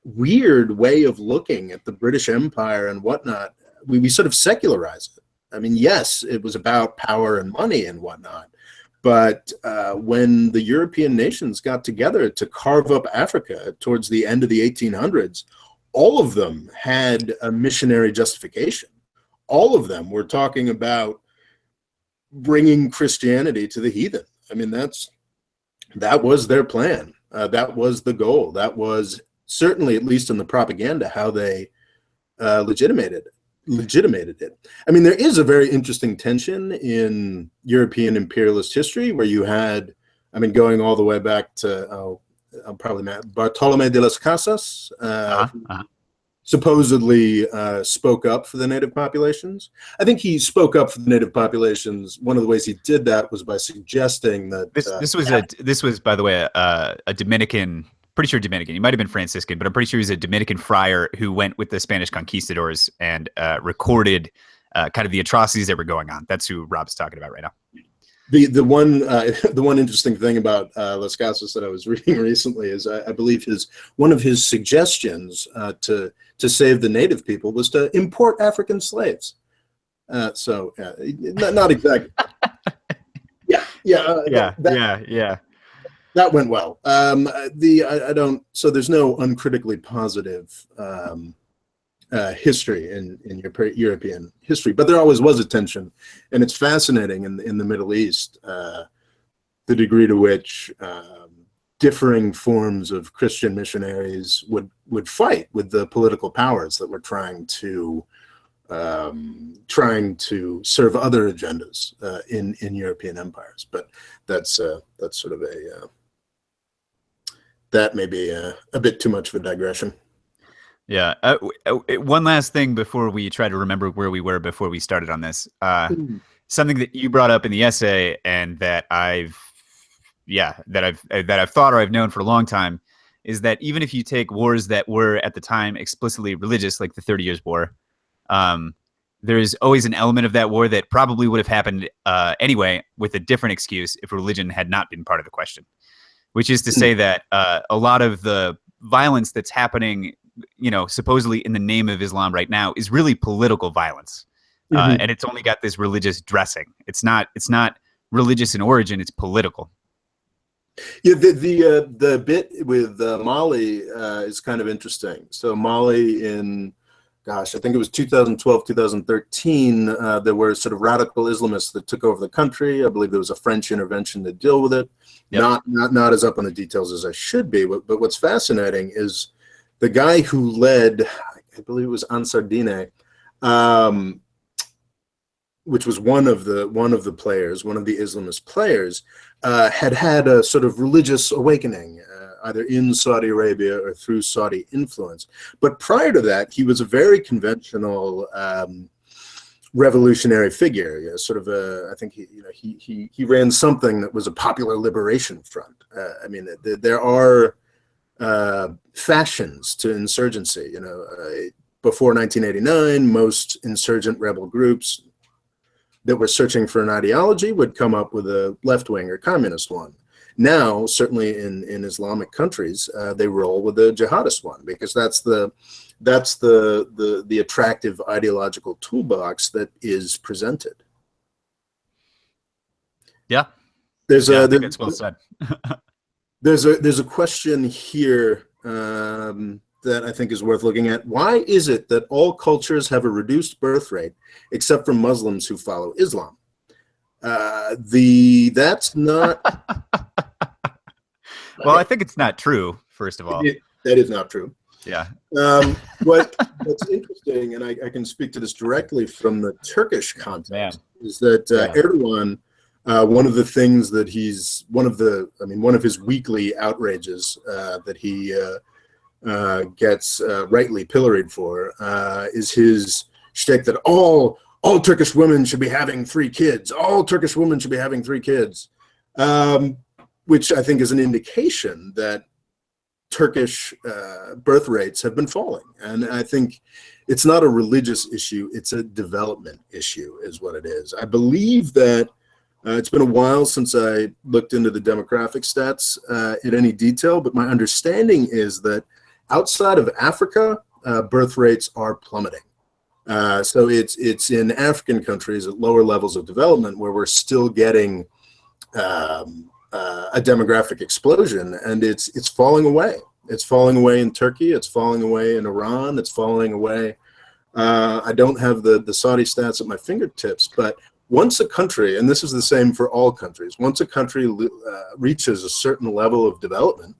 weird way of looking at the British Empire and whatnot. We sort of secularize it. I mean, yes, it was about power and money and whatnot, but when the European nations got together to carve up Africa towards the end of the 1800s, all of them had a missionary justification. All of them were talking about bringing Christianity to the heathen. I mean, that was their plan. That was the goal. That was certainly, at least in the propaganda, how they legitimated it. I mean, there is a very interesting tension in European imperialist history where you had, I mean, going all the way back to Bartolome de las Casas, supposedly spoke up for the native populations. I think he spoke up for the native populations. One of the ways he did that was by suggesting that this was, by the way, a Dominican. Pretty sure Dominican. He might have been Franciscan, but I'm pretty sure he was a Dominican friar who went with the Spanish conquistadors and recorded kind of the atrocities that were going on. That's who Rob's talking about right now. The one interesting thing about Las Casas that I was reading recently is I believe one of his suggestions to save the native people was to import African slaves. So not exactly. Yeah. That went well. So there's no uncritically positive history in European history, but there always was a tension, and it's fascinating in the Middle East the degree to which differing forms of Christian missionaries would fight with the political powers that were trying to serve other agendas in European empires. But that's sort of that may be a bit too much of a digression. Yeah. One last thing before we try to remember where we were before we started on this. Something that you brought up in the essay, and that I've thought or I've known for a long time, is that even if you take wars that were at the time explicitly religious, like the 30 Years' War, there's always an element of that war that probably would have happened anyway with a different excuse if religion had not been part of the question. Which is to say that a lot of the violence that's happening, supposedly in the name of Islam right now, is really political violence, and it's only got this religious dressing. It's not religious in origin; it's political. Yeah, the bit with Mali is kind of interesting. So Mali in, I think it was 2012, 2013, there were sort of radical Islamists that took over the country. I believe there was a French intervention to deal with it. Yep. Not as up on the details as I should be, but what's fascinating is the guy who led, I believe it was Ansar Dine, which was one of the players, one of the Islamist players, had a sort of religious awakening, either in Saudi Arabia or through Saudi influence. But prior to that, he was a very conventional revolutionary figure. Sort of I think he ran something that was a popular liberation front. I mean, there are fashions to insurgency. Before 1989, most insurgent rebel groups that were searching for an ideology would come up with a left-wing or communist one. Now, certainly in Islamic countries, they roll with the jihadist one, because that's the attractive ideological toolbox that is presented. Yeah, I think it's well said. There's a question here that I think is worth looking at. Why is it that all cultures have a reduced birth rate except for Muslims who follow Islam? That's not. Well, I think it's not true, first of all. That is not true. Yeah. What's interesting, and I can speak to this directly from the Turkish context, is that Erdogan One of the things that one of his weekly outrages that he gets rightly pilloried for is his shtick that all Turkish women should be having 3 kids. All Turkish women should be having 3 kids, which I think is an indication that Turkish birth rates have been falling. And I think it's not a religious issue, it's a development issue is what it is. I believe that it's been a while since I looked into the demographic stats in any detail, but my understanding is that outside of Africa, birth rates are plummeting. So it's in African countries at lower levels of development where we're still getting a demographic explosion, and it's falling away. It's falling away in Turkey. It's falling away in Iran. It's falling away. I don't have the Saudi stats at my fingertips, but once a country, and this is the same for all countries, once a country reaches a certain level of development,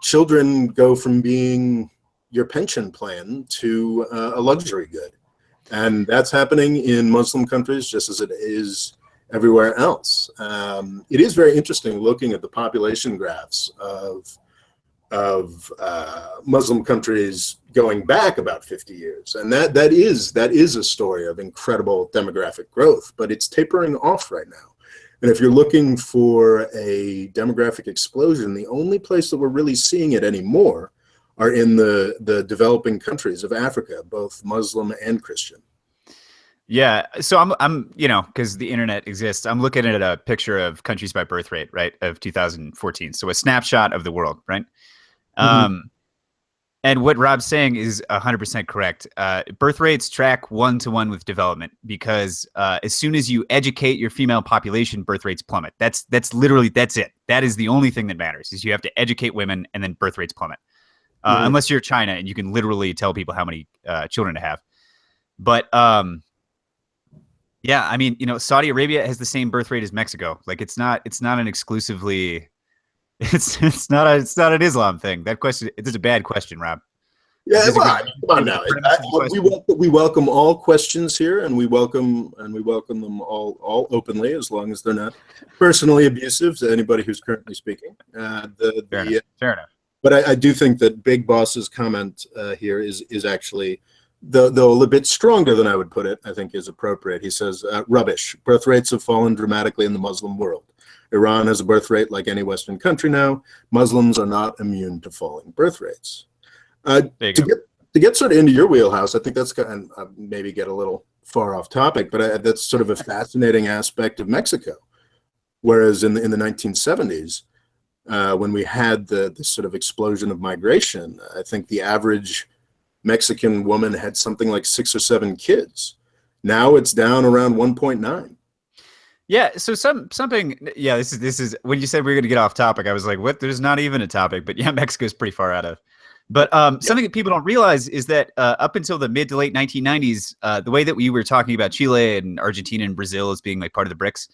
children go from being your pension plan to a luxury good. And that's happening in Muslim countries just as it is everywhere else. It is very interesting looking at the population graphs of Muslim countries going back about 50 years. And that is a story of incredible demographic growth, but it's tapering off right now. And if you're looking for a demographic explosion, the only place that we're really seeing it anymore are in the developing countries of Africa, both Muslim and Christian. Yeah. So I'm because the internet exists, I'm looking at a picture of countries by birth rate, right, of 2014. So a snapshot of the world, right? Mm-hmm. And what Rob's saying is 100% correct. Birth rates track 1-to-1 with development because as soon as you educate your female population, birth rates plummet. That's it. That is the only thing that matters is you have to educate women and then birth rates plummet. Unless you're China and you can literally tell people how many children to have. But yeah, I mean, Saudi Arabia has the same birth rate as Mexico. Like it's not an exclusively, it's not an Islam thing. That question, it's a bad question, Rob. Yeah, come on now. We welcome all questions here, and we welcome them all openly, as long as they're not personally abusive to anybody who's currently speaking. Fair enough. But I do think that Big Boss's comment here is actually, though a little bit stronger than I would put it, I think is appropriate. He says, rubbish. Birth rates have fallen dramatically in the Muslim world. Iran has a birth rate like any Western country now. Muslims are not immune to falling birth rates. To get sort of into your wheelhouse, I think that's kind of, maybe get a little far off topic, but that's sort of a fascinating aspect of Mexico. Whereas in the 1970s, when we had the sort of explosion of migration, I think the average Mexican woman had something like 6 or 7 kids. Now it's down around 1.9. Yeah. So this is when you said we were going to get off topic, I was like, what? There's not even a topic, but yeah, Mexico's pretty far out of. But something that people don't realize is that up until the mid to late 1990s, the way that we were talking about Chile and Argentina and Brazil as being like part of the BRICS,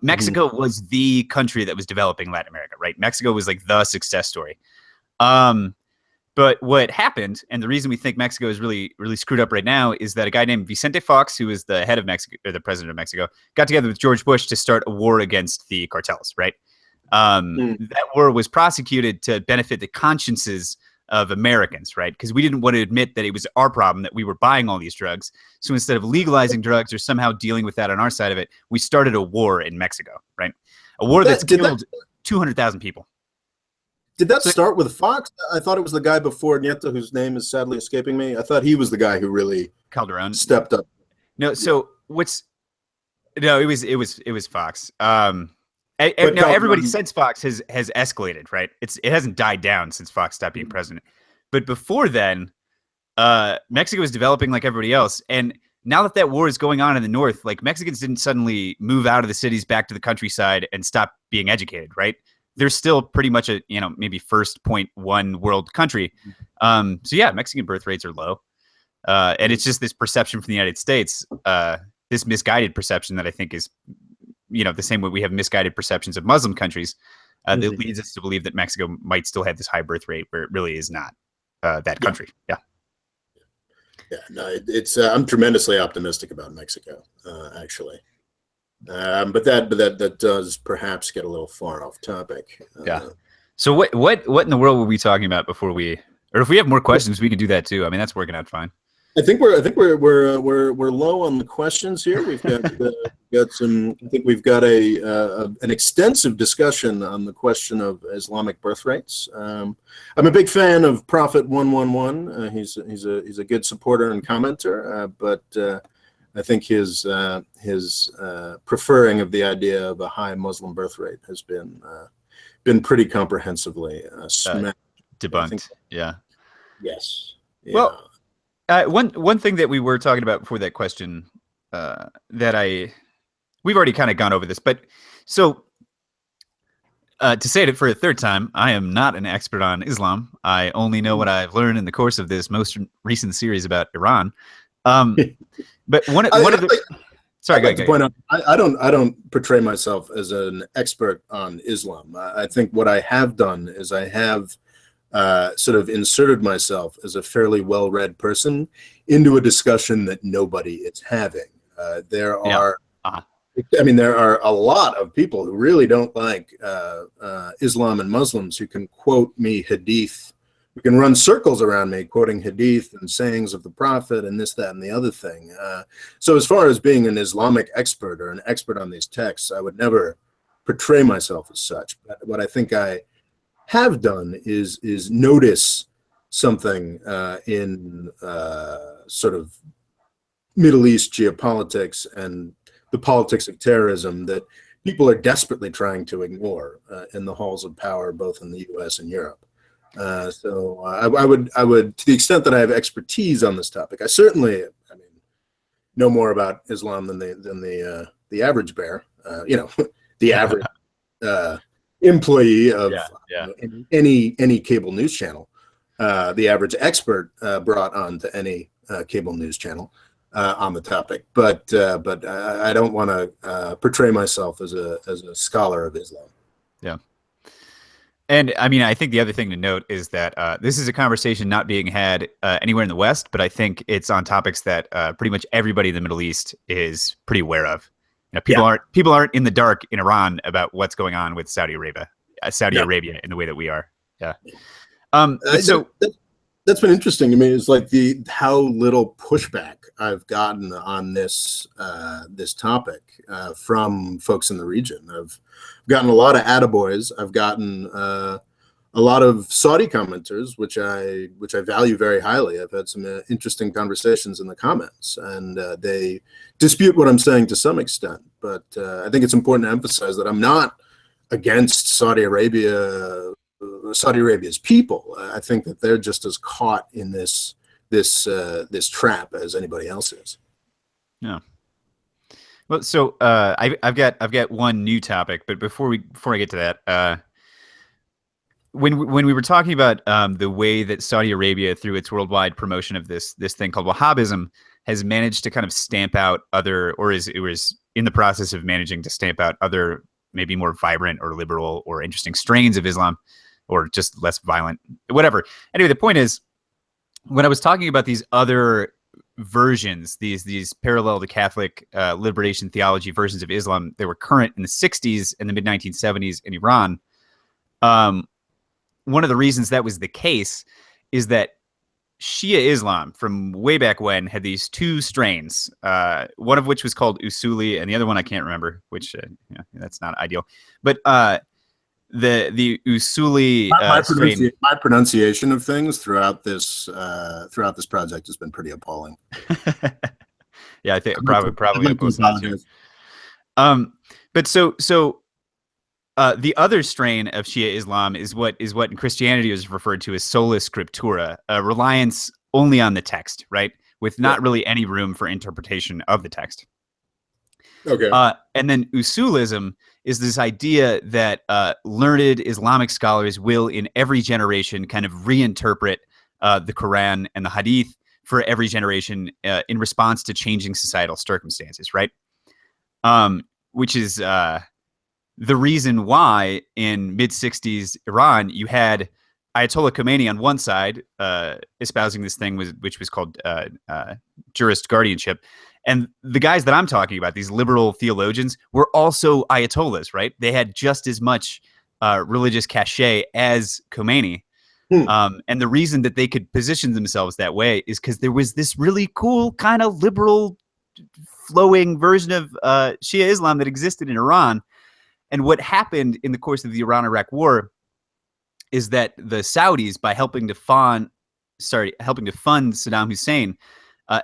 Mexico was the country that was developing Latin America, right? Mexico was like the success story. But what happened, and the reason we think Mexico is really, really screwed up right now, is that a guy named Vicente Fox, who is the head of Mexico, or the president of Mexico, got together with George Bush to start a war against the cartels, right? That war was prosecuted to benefit the consciences of Americans, right? Because we didn't want to admit that it was our problem that we were buying all these drugs. So instead of legalizing drugs or somehow dealing with that on our side of it, we started a war in Mexico, right? A war that's killed 200,000 people. Did that start with Fox? I thought it was the guy before Nieto, whose name is sadly escaping me. I thought he was the guy who really Calderon stepped up. No, so it was Fox. Now everybody since Fox has escalated, right? It hasn't died down since Fox stopped being president. But before then, Mexico was developing like everybody else. And now that war is going on in the north, like Mexicans didn't suddenly move out of the cities back to the countryside and stop being educated, right? They're still pretty much a, maybe first 0.1 world country. So yeah, Mexican birth rates are low. And it's just this perception from the United States, this misguided perception that I think is, the same way we have misguided perceptions of Muslim countries, that leads us to believe that Mexico might still have this high birth rate where it really is not that country. Yeah. Yeah, no, it's I'm tremendously optimistic about Mexico, actually. But that does perhaps get a little far off topic. Yeah. So what in the world were we talking about before we, or if we have more questions, we can do that too. I mean, that's working out fine. I think we're low on the questions here. We've got some. I think we've got an extensive discussion on the question of Islamic birth rates. I'm a big fan of Prophet 111. He's a good supporter and commenter, but I think his preferring of the idea of a high Muslim birth rate has been pretty comprehensively debunked. Yeah. Yes. Yeah. Well. One thing that we were talking about before that question we've already kind of gone over this, but so to say it for a third time, I am not an expert on Islam. I only know what I've learned in the course of this most recent series about Iran. But one of the sorry, I'd like to point out, I don't portray myself as an expert on Islam. I think what I have done is I have sort of inserted myself as a fairly well-read person into a discussion that nobody is having. There are a lot of people who really don't like Islam and Muslims who can quote me hadith, who can run circles around me quoting hadith and sayings of the Prophet and this, that, and the other thing. So as far as being an Islamic expert or an expert on these texts, I would never portray myself as such. But what I think I have done is notice something in sort of Middle East geopolitics and the politics of terrorism that people are desperately trying to ignore in the halls of power, both in the U.S. and Europe. So I would, to the extent that I have expertise on this topic, I certainly, know more about Islam than the average bear. The average employee of any cable news channel, the average expert brought on to any cable news channel on the topic. But I don't want to portray myself as a scholar of Islam. Yeah. And I mean, I think the other thing to note is that this is a conversation not being had anywhere in the West, but I think it's on topics that pretty much everybody in the Middle East is pretty aware of. People aren't in the dark in Iran about what's going on with Saudi Arabia in the way that we are. Yeah. So that's been interesting to me, is like how little pushback I've gotten on this topic from folks in the region. I've gotten a lot of attaboys. I've gotten a lot of Saudi commenters, which I value very highly. I've had some interesting conversations in the comments, and they dispute what I'm saying to some extent. But I think it's important to emphasize that I'm not against Saudi Arabia's people. I think that they're just as caught in this trap as anybody else is. Yeah. Well, so I've got one new topic, but before I get to that, when we were talking about the way that Saudi Arabia, through its worldwide promotion of this thing called Wahhabism, has managed to kind of stamp out other, or it was in the process of managing to stamp out other, maybe more vibrant or liberal or interesting strains of Islam, or just less violent, whatever. Anyway, the point is, when I was talking about these other versions, these parallel to Catholic liberation theology versions of Islam that were current in the 60s and the mid 1970s in Iran, one of the reasons that was the case is that Shia Islam from way back when had these two strains, one of which was called Usuli, and the other one I can't remember, which that's not ideal. But the Usuli strain, my pronunciation of things throughout this project has been pretty appalling. Yeah, I think probably. But so the other strain of Shia Islam is what in Christianity is referred to as sola scriptura, a reliance only on the text, right? With not really any room for interpretation of the text. Okay. And then Usulism is this idea that learned Islamic scholars will, in every generation, kind of reinterpret the Quran and the Hadith for every generation in response to changing societal circumstances, right? Which is the reason why in mid-60s Iran, you had Ayatollah Khomeini on one side espousing this thing which was called jurist guardianship. And the guys that I'm talking about, these liberal theologians, were also Ayatollahs, right? They had just as much religious cachet as Khomeini. And the reason that they could position themselves that way is because there was this really cool kind of liberal flowing version of Shia Islam that existed in Iran. And what happened in the course of the Iran-Iraq war is that the Saudis, by helping to fund Saddam Hussein,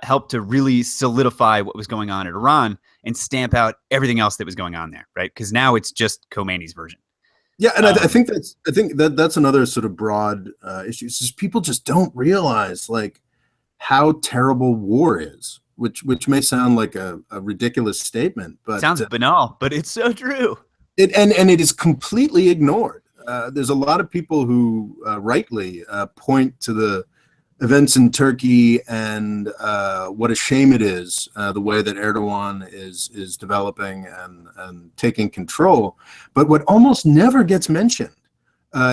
helped to really solidify what was going on in Iran and stamp out everything else that was going on there, right? Because now it's just Khomeini's version. Yeah, and I think that's another sort of broad issue. It's just people just don't realize like how terrible war is, which may sound like a ridiculous statement, but sounds banal, but it's so true. It is completely ignored. There's a lot of people who rightly point to the events in Turkey and what a shame it is the way that Erdogan is developing and taking control. But what almost never gets mentioned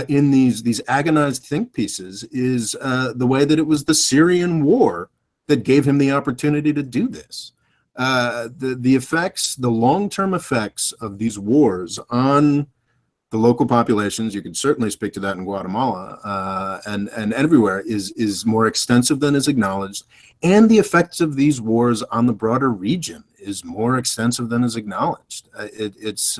in these agonized think pieces is the way that it was the Syrian war that gave him the opportunity to do this. The effects, the long-term effects of these wars on the local populations, you can certainly speak to that in Guatemala and everywhere, is more extensive than is acknowledged. And the effects of these wars on the broader region is more extensive than is acknowledged. It's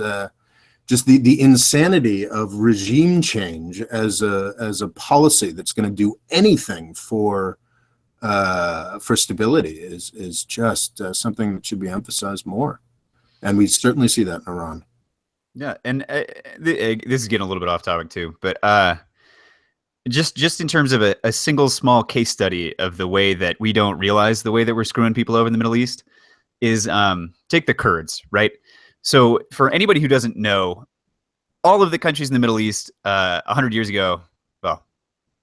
just the insanity of regime change as a policy that's going to do anything for stability is just something that should be emphasized more. And we certainly see that in Iran. Yeah, and this is getting a little bit off topic too, but just in terms of a single small case study of the way that we don't realize the way that we're screwing people over in the Middle East is take the Kurds, right? So for anybody who doesn't know, all of the countries in the Middle East 100 years ago,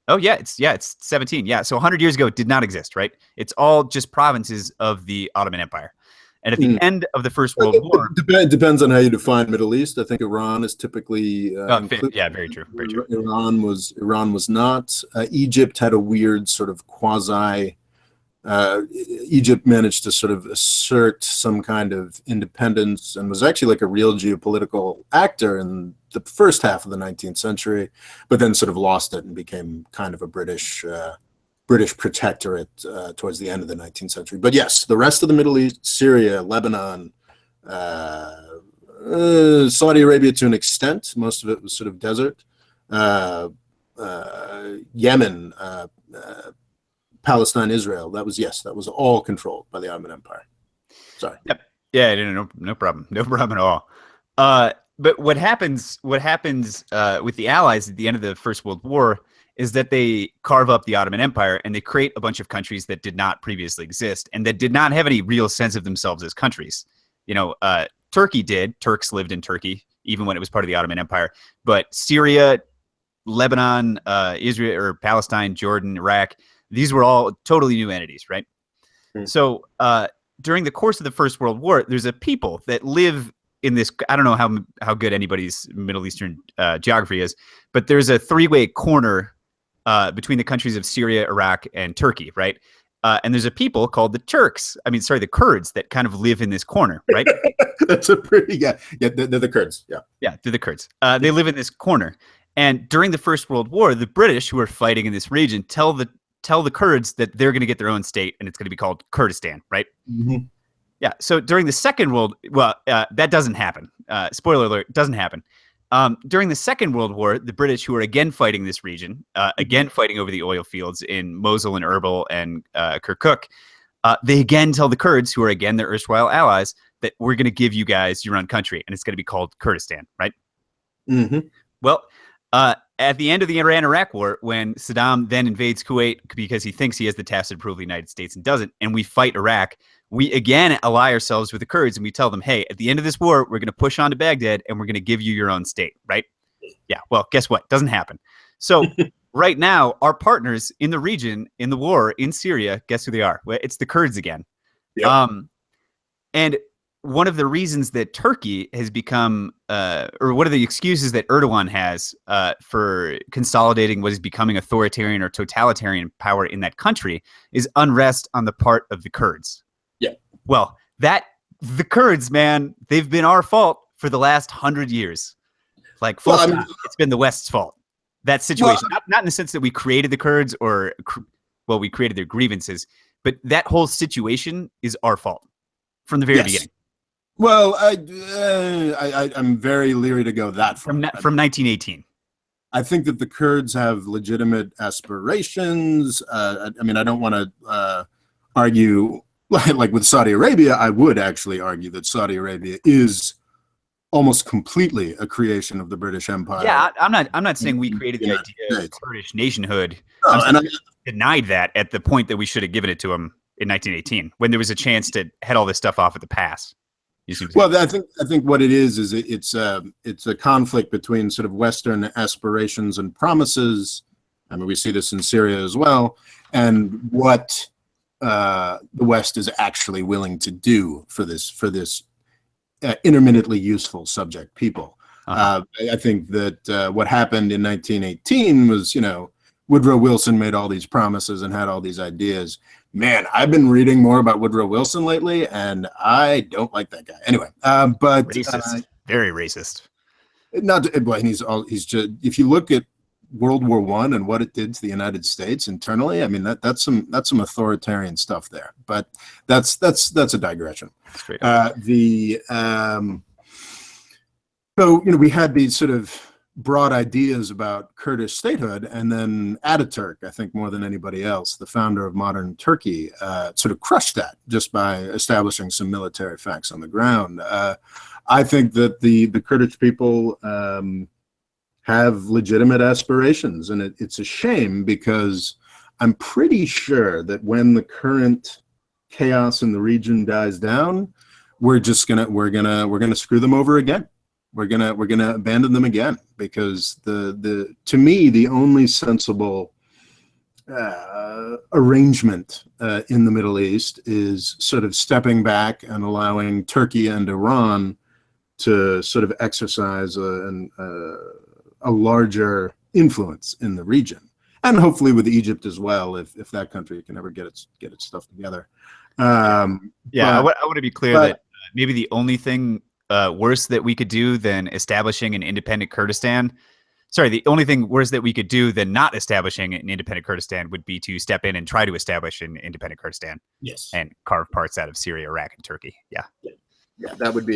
it's 17. Yeah, so 100 years ago it did not exist, right? It's all just provinces of the Ottoman Empire. And at the end of the First World War, depends on how you define Middle East. I think Iran is typically very true. Iran was not. Egypt had a weird sort of quasi. Egypt managed to sort of assert some kind of independence and was actually like a real geopolitical actor in the first half of the 19th century, but then sort of lost it and became kind of a British protectorate towards the end of the 19th century. But yes, the rest of the Middle East, Syria, Lebanon, Saudi Arabia to an extent, most of it was sort of desert, Yemen, Palestine, Israel, that was all controlled by the Ottoman Empire. Sorry. Yep. Yeah, no problem. No problem at all. But what happens with the Allies at the end of the First World War is that they carve up the Ottoman Empire and they create a bunch of countries that did not previously exist and that did not have any real sense of themselves as countries. Turkey did. Turks lived in Turkey, even when it was part of the Ottoman Empire. But Syria, Lebanon, Israel, or Palestine, Jordan, Iraq, these were all totally new entities, right? So during the course of the First World War, there's a people that live in this, I don't know how good anybody's Middle Eastern geography is, but there's a three-way corner between the countries of Syria, Iraq, and Turkey, right? And there's a people called the the Kurds that kind of live in this corner, right? That's a pretty, they're the Kurds, yeah. Yeah, they're the Kurds. They live in this corner. And during the First World War, the British, who are fighting in this region, tell the Kurds that they're going to get their own state and it's going to be called Kurdistan, right? Mm-hmm. Yeah. So during the Second World, that doesn't happen. Spoiler alert, doesn't happen. During the Second World War, the British, who are again fighting this region, again fighting over the oil fields in Mosul and Erbil and Kirkuk, they again tell the Kurds, who are again their erstwhile allies, that we're going to give you guys your own country and it's going to be called Kurdistan, right? Mm-hmm. Well, at the end of the Iran-Iraq war, when Saddam then invades Kuwait because he thinks he has the tacit approval of the United States and doesn't, and we fight Iraq, we again ally ourselves with the Kurds and we tell them, hey, at the end of this war, we're going to push on to Baghdad and we're going to give you your own state, right? Yeah, well, guess what? Doesn't happen. So right now, our partners in the region, in the war, in Syria, guess who they are? Well, it's the Kurds again. Yep. And one of the reasons that Turkey has become, or one of the excuses that Erdogan has for consolidating what is becoming authoritarian or totalitarian power in that country is unrest on the part of the Kurds. Yeah. Well, that the Kurds, man, they've been our fault for the last 100 years. Like, full stop. It's been the West's fault. That situation, not in the sense that we created the Kurds or, we created their grievances, but that whole situation is our fault from the very beginning. Well, I'm very leery to go that far. From 1918. I think that the Kurds have legitimate aspirations. I mean, I don't want to argue like with Saudi Arabia. I would actually argue that Saudi Arabia is almost completely a creation of the British Empire. Yeah, I'm not saying we created the idea of Kurdish nationhood. I denied that at the point that we should have given it to them in 1918, when there was a chance to head all this stuff off at the pass. Well, I think what it is it's a conflict between sort of Western aspirations and promises. I mean, we see this in Syria as well, and what the West is actually willing to do for this intermittently useful subject people. I think that what happened in 1918 was, Woodrow Wilson made all these promises and had all these ideas. Man, I've been reading more about Woodrow Wilson lately, and I don't like that guy. Anyway, but racist. Very racist. He's just, if you look at World War I and what it did to the United States internally, I mean that's some authoritarian stuff there. But that's a digression. So we had these sort of broad ideas about Kurdish statehood, and then Ataturk, I think more than anybody else, the founder of modern Turkey, sort of crushed that just by establishing some military facts on the ground. I think that the Kurdish people have legitimate aspirations, and it's a shame because I'm pretty sure that when the current chaos in the region dies down, we're gonna screw them over again. We're gonna abandon them again, because to me the only sensible arrangement in the Middle East is sort of stepping back and allowing Turkey and Iran to sort of exercise a larger influence in the region, and hopefully with Egypt as well, if that country can ever get its stuff together. I want to be clear that maybe the only thing worse that we could do than establishing an independent Kurdistan. Sorry, the only thing worse that we could do than not establishing an independent Kurdistan would be to step in and try to establish an independent Kurdistan. Yes. And carve parts out of Syria, Iraq, and Turkey. Yeah. Yeah, that would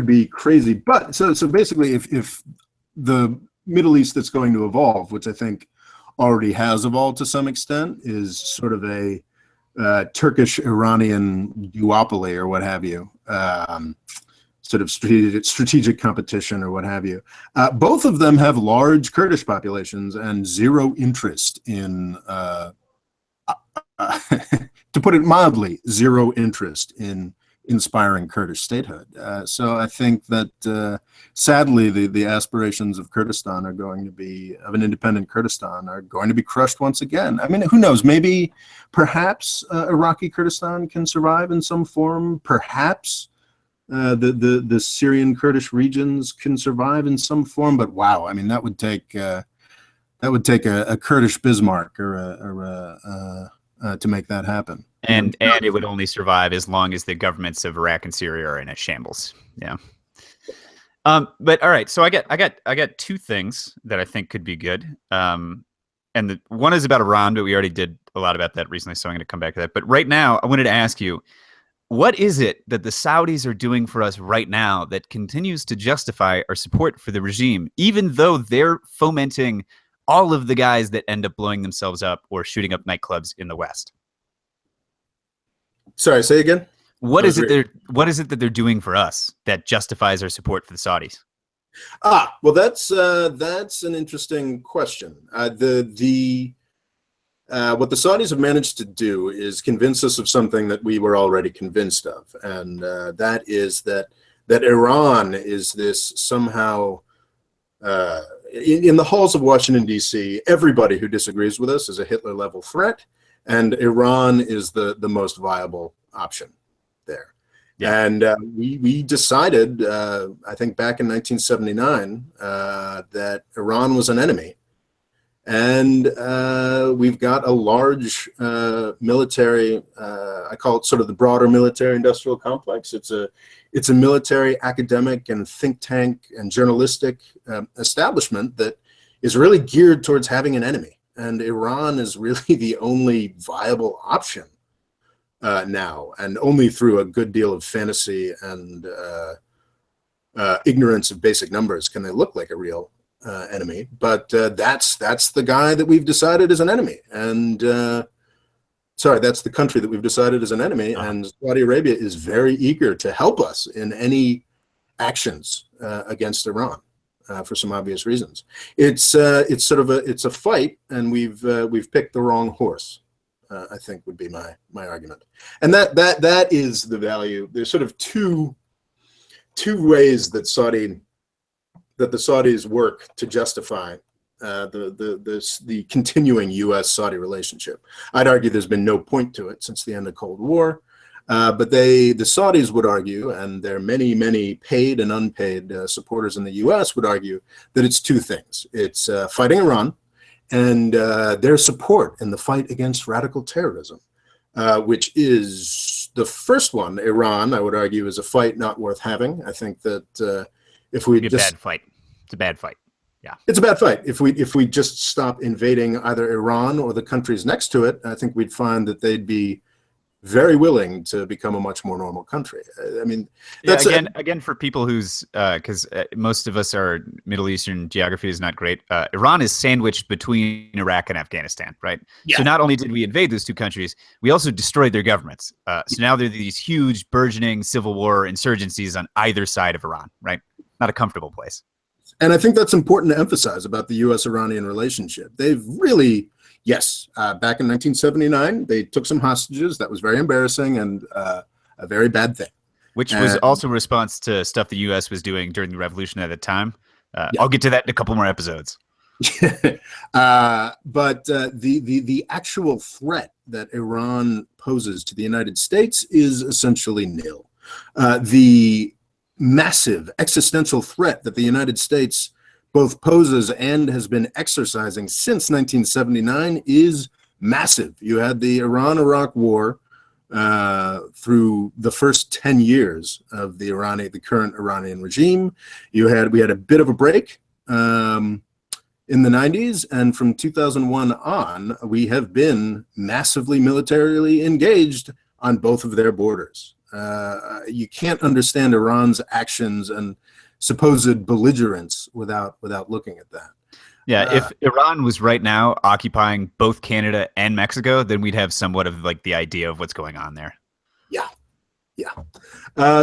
be crazy. But so basically, if the Middle East that's going to evolve, which I think already has evolved to some extent, is sort of a Turkish-Iranian duopoly or what have you. Sort of strategic competition or what have you. Both of them have large Kurdish populations and zero interest in, to put it mildly, zero interest in inspiring Kurdish statehood. So I think that sadly the aspirations of Kurdistan are going to be, of an independent Kurdistan, are going to be crushed once again. I mean, who knows? Maybe, perhaps Iraqi Kurdistan can survive in some form. Perhaps the Syrian Kurdish regions can survive in some form, but wow, I mean that would take a Kurdish Bismarck or to make that happen. And it would only survive as long as the governments of Iraq and Syria are in a shambles. Yeah. But all right, so I got two things that I think could be good. And the one is about Iran, but we already did a lot about that recently, so I'm going to come back to that. But right now, I wanted to ask you, what is it that the Saudis are doing for us right now that continues to justify our support for the regime, even though they're fomenting all of the guys that end up blowing themselves up or shooting up nightclubs in the West? Sorry, say again. What is it that they're doing for us that justifies our support for the Saudis? Well, that's an interesting question. What the Saudis have managed to do is convince us of something that we were already convinced of, and that is that Iran is this somehow, in the halls of Washington, D.C., everybody who disagrees with us is a Hitler-level threat, and Iran is the most viable option there. Yeah. And we decided, I think back in 1979, that Iran was an enemy. And we've got a large military, I call it sort of the broader military industrial complex. It's a military, academic, and think tank and journalistic establishment that is really geared towards having an enemy. And Iran is really the only viable option now, and only through a good deal of fantasy and ignorance of basic numbers can they look like a real enemy. But that's the guy that we've decided is an enemy, and sorry, that's the country that we've decided is an enemy. And Saudi Arabia is very eager to help us in any actions against Iran for some obvious reasons. It's sort of a fight, and we've picked the wrong horse. I think would be my argument, and that is the value. There's sort of two ways that the Saudis work to justify the continuing U.S.-Saudi relationship. I'd argue there's been no point to it since the end of Cold War, but the Saudis would argue, and their many paid and unpaid supporters in the U.S. would argue that it's two things. It's fighting Iran, and their support in the fight against radical terrorism, which is the first one. Iran, I would argue, is a fight not worth having. I think that if we just bad fight, it's a bad fight. Yeah, it's a bad fight. If we just stop invading either Iran or the countries next to it, I think we'd find that they'd be very willing to become a much more normal country. I mean, that's again for people who's because most of us are Middle Eastern geography is not great. Iran is sandwiched between Iraq and Afghanistan, right? Yeah. So not only did we invade those two countries, we also destroyed their governments. So now there are these huge burgeoning civil war insurgencies on either side of Iran, right? Not a comfortable place. And I think that's important to emphasize about the U.S.-Iranian relationship. They've really, yes, back in 1979, they took some hostages. That was very embarrassing and a very bad thing. Which was also a response to stuff the U.S. was doing during the revolution at the time. Yeah. I'll get to that in a couple more episodes. But the actual threat that Iran poses to the United States is essentially nil. The massive existential threat that the United States both poses and has been exercising since 1979 is massive. You had the Iran-Iraq War through the first 10 years of the current Iranian regime. We had a bit of a break in the 90s, and from 2001 on, we have been massively militarily engaged on both of their borders. You can't understand Iran's actions and supposed belligerence without looking at that. Yeah, if Iran was right now occupying both Canada and Mexico, then we'd have somewhat of like the idea of what's going on there. Yeah.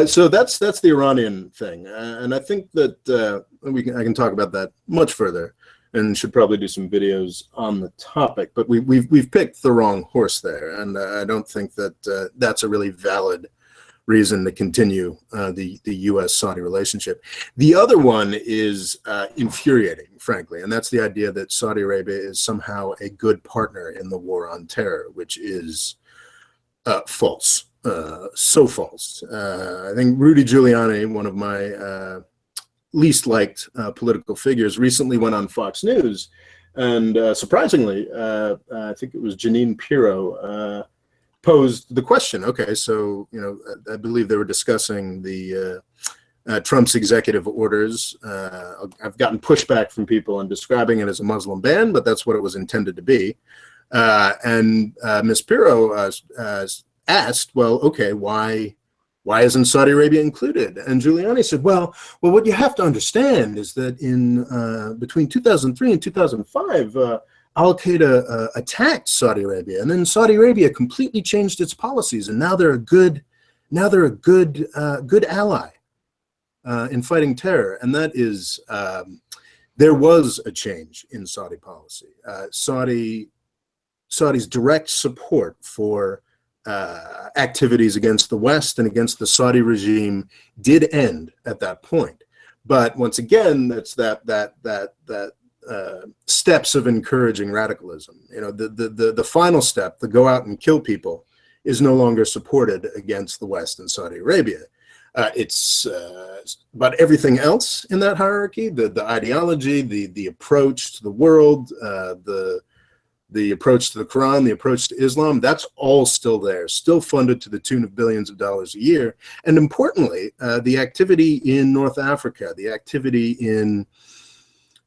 So that's the Iranian thing, and I think that I can talk about that much further, and should probably do some videos on the topic. But we've picked the wrong horse there, and I don't think that that's a really valid reason to continue the U.S.-Saudi relationship. The other one is infuriating, frankly, and that's the idea that Saudi Arabia is somehow a good partner in the war on terror, which is false, so false. I think Rudy Giuliani, one of my least liked political figures, recently went on Fox News, and surprisingly, I think it was Jeanine Pirro, posed the question. Okay, so I believe they were discussing the Trump's executive orders. I've gotten pushback from people on describing it as a Muslim ban, but that's what it was intended to be. And Ms. Pirro asked, "Well, okay, why isn't Saudi Arabia included?" And Giuliani said, "Well, what you have to understand is that in between 2003 and 2005." Al-Qaeda attacked Saudi Arabia, and then Saudi Arabia completely changed its policies, and now they're a good ally in fighting terror. And that is, there was a change in Saudi policy. Saudi's direct support for activities against the West and against the Saudi regime did end at that point. But once again, that's that steps of encouraging radicalism. The final step, the go out and kill people, is no longer supported against the West and Saudi Arabia. It's about everything else in that hierarchy: the ideology, the approach to the world, the approach to the Quran, the approach to Islam. That's all still there, still funded to the tune of billions of dollars a year. And importantly, the activity in North Africa, the activity in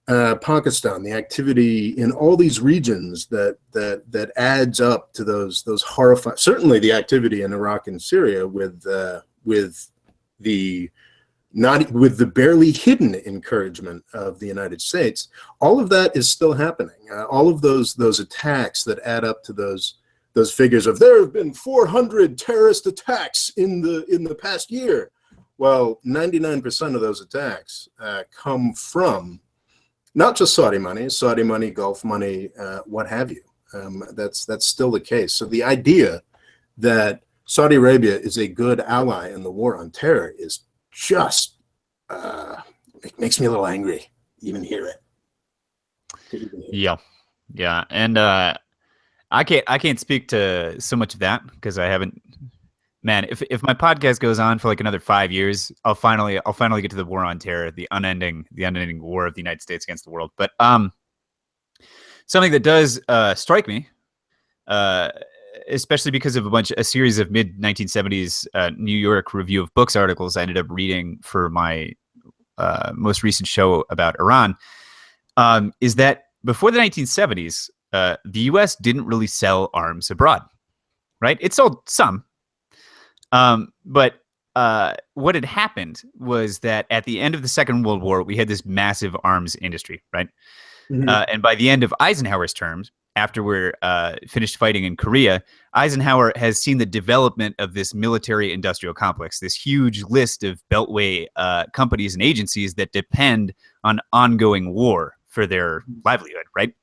Pakistan, the activity in all these regions that adds up to those horrifying. Certainly, the activity in Iraq and Syria with the barely hidden encouragement of the United States. All of that is still happening. All of those attacks that add up to those figures of there have been 400 terrorist attacks in the past year. Well, 99% of those attacks come from not just Saudi money, Gulf money, what have you. That's still the case. So the idea that Saudi Arabia is a good ally in the war on terror is just it makes me a little angry even hear it. Yeah, and I can't speak to so much of that because I haven't. Man, if my podcast goes on for like another 5 years, I'll finally get to the war on terror, the unending war of the United States against the world. But something that does strike me, especially because of a series of mid 1970s New York Review of Books articles I ended up reading for my most recent show about Iran, is that before the 1970s, the U.S. didn't really sell arms abroad, right? It sold some. But what had happened was that at the end of the Second World War, we had this massive arms industry, right? Mm-hmm. And by the end of Eisenhower's terms, after we're finished fighting in Korea, Eisenhower has seen the development of this military-industrial complex, this huge list of beltway companies and agencies that depend on ongoing war for their livelihood, right?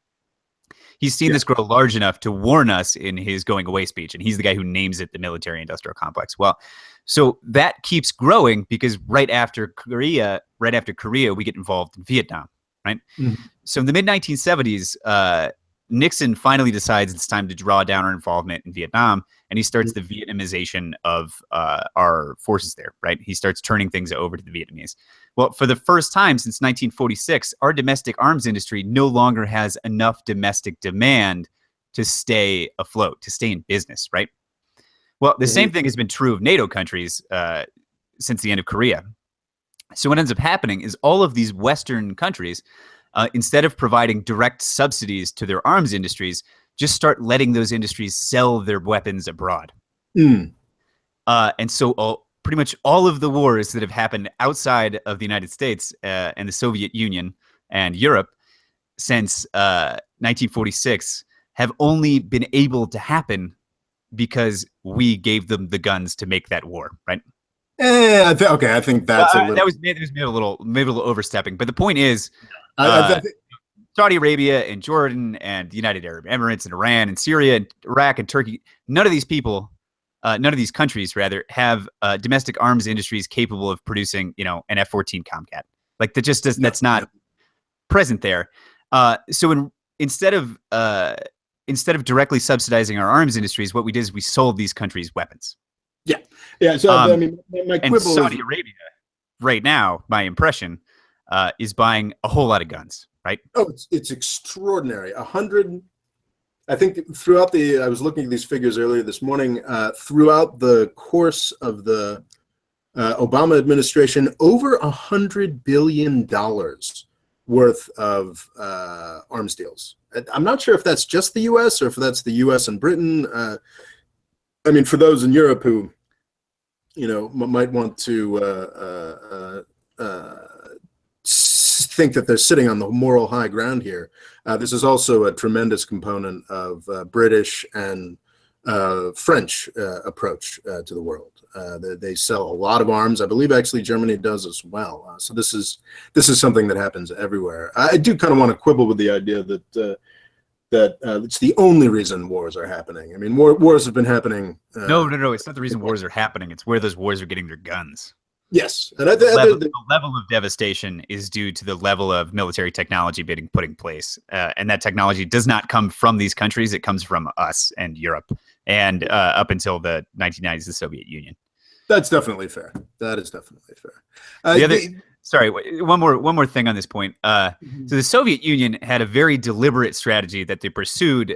He's seen this grow large enough to warn us in his going away speech, and he's the guy who names it the military-industrial complex. Well, so that keeps growing because right after Korea, we get involved in Vietnam, right? Mm-hmm. So in the mid-1970s, Nixon finally decides it's time to draw down our involvement in Vietnam, and he starts the Vietnamization of our forces there, right? He starts turning things over to the Vietnamese. Well, for the first time since 1946, our domestic arms industry no longer has enough domestic demand to stay afloat, to stay in business, right? Well, the same thing has been true of NATO countries since the end of Korea. So what ends up happening is all of these Western countries, instead of providing direct subsidies to their arms industries, just start letting those industries sell their weapons abroad. And so pretty much all of the wars that have happened outside of the United States and the Soviet Union and Europe since 1946 have only been able to happen because we gave them the guns to make that war, right? I think that's that was maybe a little overstepping. But the point is, Saudi Arabia and Jordan and the United Arab Emirates and Iran and Syria and Iraq and Turkey, none of these countries have domestic arms industries capable of producing, an F-14 Tomcat. Like that just doesn't. That's not present there. So instead of directly subsidizing our arms industries, what we did is we sold these countries weapons. Yeah. So I mean, my quibble and Saudi Arabia right now, my impression, is buying a whole lot of guns. Right? Oh, it's extraordinary. 100. I think I was looking at these figures earlier this morning. Throughout the course of the Obama administration, over $100 billion worth of arms deals. I'm not sure if that's just the U.S. or if that's the U.S. and Britain. I mean, for those in Europe who, might want to think that they're sitting on the moral high ground here. This is also a tremendous component of British and French approach to the world. They sell a lot of arms. I believe actually Germany does as well. So this is something that happens everywhere. I do kind of want to quibble with the idea that it's the only reason wars are happening. I mean, wars have been happening. No. It's not the reason wars are happening. It's where those wars are getting their guns. Yes, and the level of devastation is due to the level of military technology being put in place, and that technology does not come from these countries; it comes from us and Europe, and up until the 1990s, the Soviet Union. That's definitely fair. That is definitely fair. The other, sorry, one more thing on this point. So the Soviet Union had a very deliberate strategy that they pursued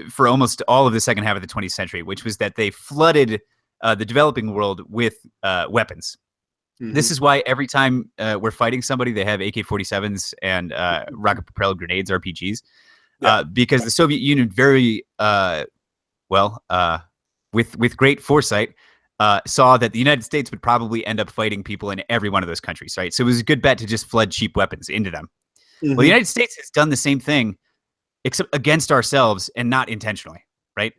for almost all of the second half of the 20th century, which was that they flooded the developing world with weapons. This is why every time we're fighting somebody, they have AK-47s and rocket-propelled grenades, RPGs, because the Soviet Union with great foresight, saw that the United States would probably end up fighting people in every one of those countries, right? So it was a good bet to just flood cheap weapons into them. Well, the United States has done the same thing, except against ourselves and not intentionally, right?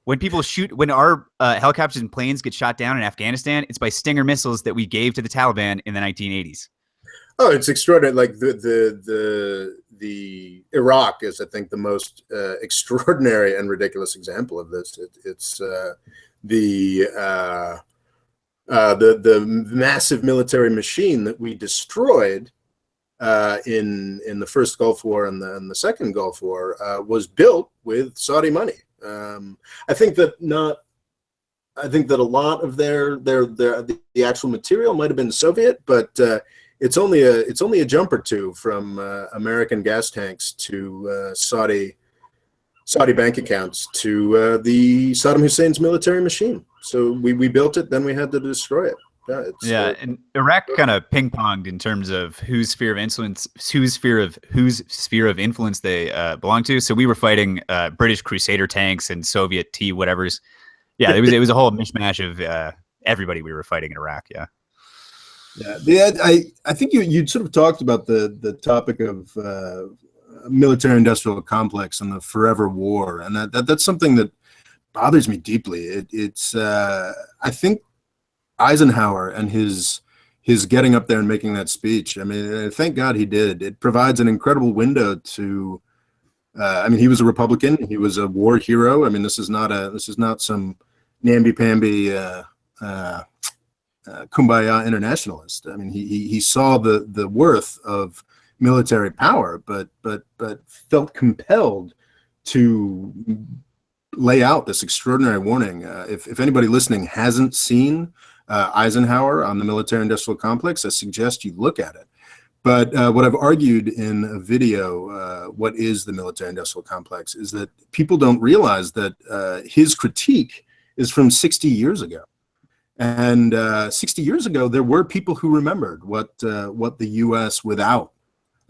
When our helicopters and planes get shot down in Afghanistan, it's by Stinger missiles that we gave to the Taliban in the 1980s. Oh, it's extraordinary. Like the Iraq is, I think, the most extraordinary and ridiculous example of this. It's the massive military machine that we destroyed in the first Gulf War and the second Gulf War was built with Saudi money. I think that a lot of the actual material might have been Soviet, but it's only a jump or two from American gas tanks to Saudi bank accounts to the Saddam Hussein's military machine. So we built it, then we had to destroy it. And Iraq kind of ping-ponged in terms of whose sphere of influence they belong to. So we were fighting British Crusader tanks and Soviet T-whatevers. Yeah, it was a whole mishmash of everybody we were fighting in Iraq. Yeah. Yeah, I think you sort of talked about the topic of military-industrial complex and the forever war, and that's something that bothers me deeply. It's I think Eisenhower and his getting up there and making that speech. I mean, thank God he did. It provides an incredible window to. I mean, he was a Republican. He was a war hero. I mean, this is not some namby-pamby kumbaya internationalist. I mean, he saw the worth of military power, but felt compelled to lay out this extraordinary warning. If anybody listening hasn't seen Eisenhower on the military-industrial complex, I suggest you look at it. But what I've argued in a video, What is the Military-Industrial Complex, is that people don't realize that his critique is from 60 years ago. And 60 years ago, there were people who remembered what the U.S. without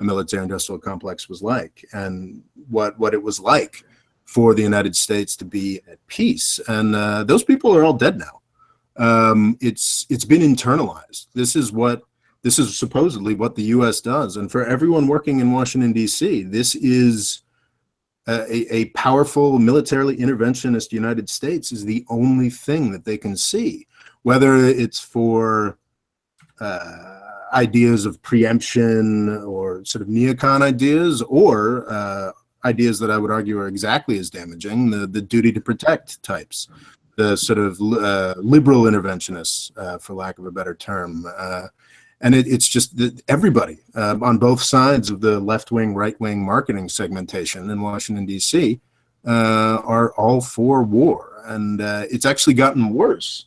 a military-industrial complex was like, and what it was like for the United States to be at peace. And those people are all dead now. It's been internalized. This is supposedly what the U.S. does. And for everyone working in Washington, D.C., this is a powerful militarily interventionist United States is the only thing that they can see, whether it's for ideas of preemption or sort of neocon ideas, or ideas that I would argue are exactly as damaging, the duty to protect types, the sort of liberal interventionists, for lack of a better term. And it's just that everybody on both sides of the left-wing, right-wing marketing segmentation in Washington, D.C. Are all for war. And it's actually gotten worse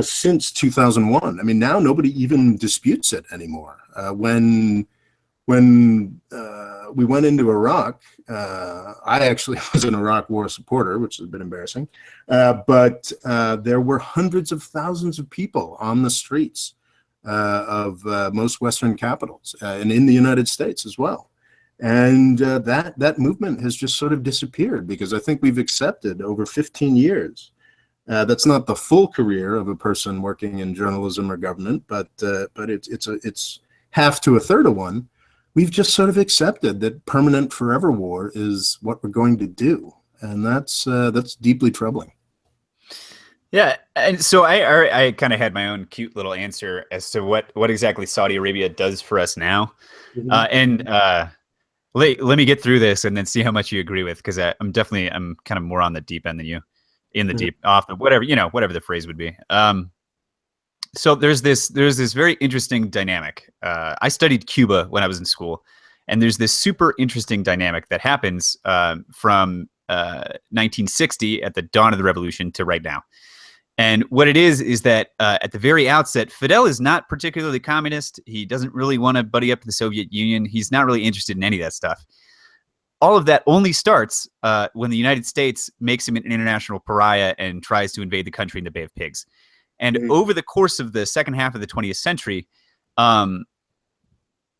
since 2001. I mean, now nobody even disputes it anymore. When we went into Iraq, I actually was an Iraq war supporter, which is a bit embarrassing, but there were hundreds of thousands of people on the streets of most Western capitals and in the United States as well. And that movement has just sort of disappeared because I think we've accepted over 15 years. That's not the full career of a person working in journalism or government, but it's half to a third of one. We've just sort of accepted that permanent forever war is what we're going to do, and that's deeply troubling. Yeah, and so I kind of had my own cute little answer as to what exactly Saudi Arabia does for us now, and let me get through this and then see how much you agree with, because I'm kind of more on the deep end than you, in the deep, off the whatever the phrase would be. So there's this very interesting dynamic. I studied Cuba when I was in school, and there's this super interesting dynamic that happens from 1960 at the dawn of the revolution to right now. And what it is that at the very outset, Fidel is not particularly communist. He doesn't really want to buddy up to the Soviet Union. He's not really interested in any of that stuff. All of that only starts when the United States makes him an international pariah and tries to invade the country in the Bay of Pigs. And over the course of the second half of the 20th century,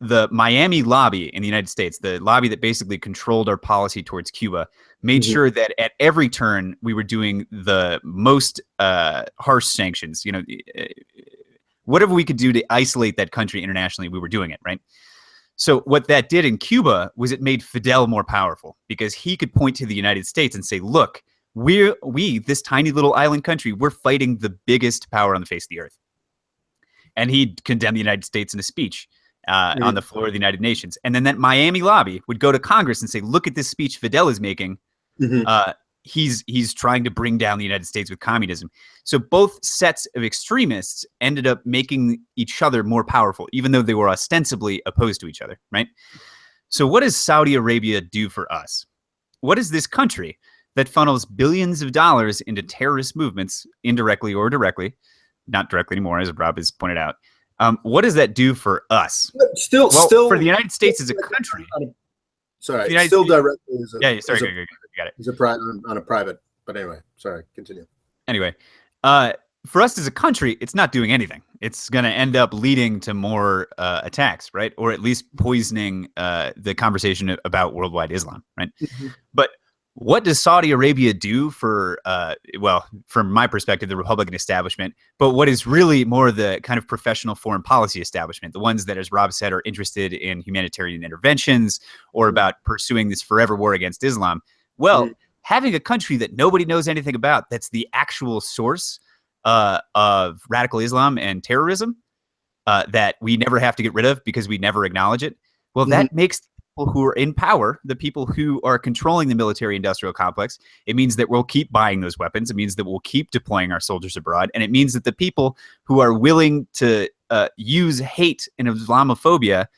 the Miami lobby in the United States, the lobby that basically controlled our policy towards Cuba, made sure that at every turn we were doing the most harsh sanctions. You know, whatever we could do to isolate that country internationally, we were doing it, right? So what that did in Cuba was it made Fidel more powerful because he could point to the United States and say, look, we, this tiny little island country, we're fighting the biggest power on the face of the earth. And he condemned the United States in a speech on the floor of the United Nations. And then that Miami lobby would go to Congress and say, look at this speech Fidel is making. He's trying to bring down the United States with communism. So both sets of extremists ended up making each other more powerful, even though they were ostensibly opposed to each other, right? So what does Saudi Arabia do for us? What is this country that funnels billions of dollars into terrorist movements, indirectly or directly, not directly anymore, as Rob has pointed out? What does that do for us? Still, for the United States as a country. Sorry, still directly as a, yeah, sorry, you got it. As on a private, but anyway, sorry, continue. Anyway, for us as a country, it's not doing anything. It's going to end up leading to more attacks, right? Or at least poisoning the conversation about worldwide Islam, right? But what does Saudi Arabia do for, well, from my perspective, the Republican establishment, but what is really more the kind of professional foreign policy establishment, the ones that, as Rob said, are interested in humanitarian interventions or about pursuing this forever war against Islam? Well, having a country that nobody knows anything about, that's the actual source of radical Islam and terrorism that we never have to get rid of because we never acknowledge it, well, that makes people who are in power, the people who are controlling the military-industrial complex, it means that we'll keep buying those weapons. It means that we'll keep deploying our soldiers abroad. And it means that the people who are willing to use hate and Islamophobia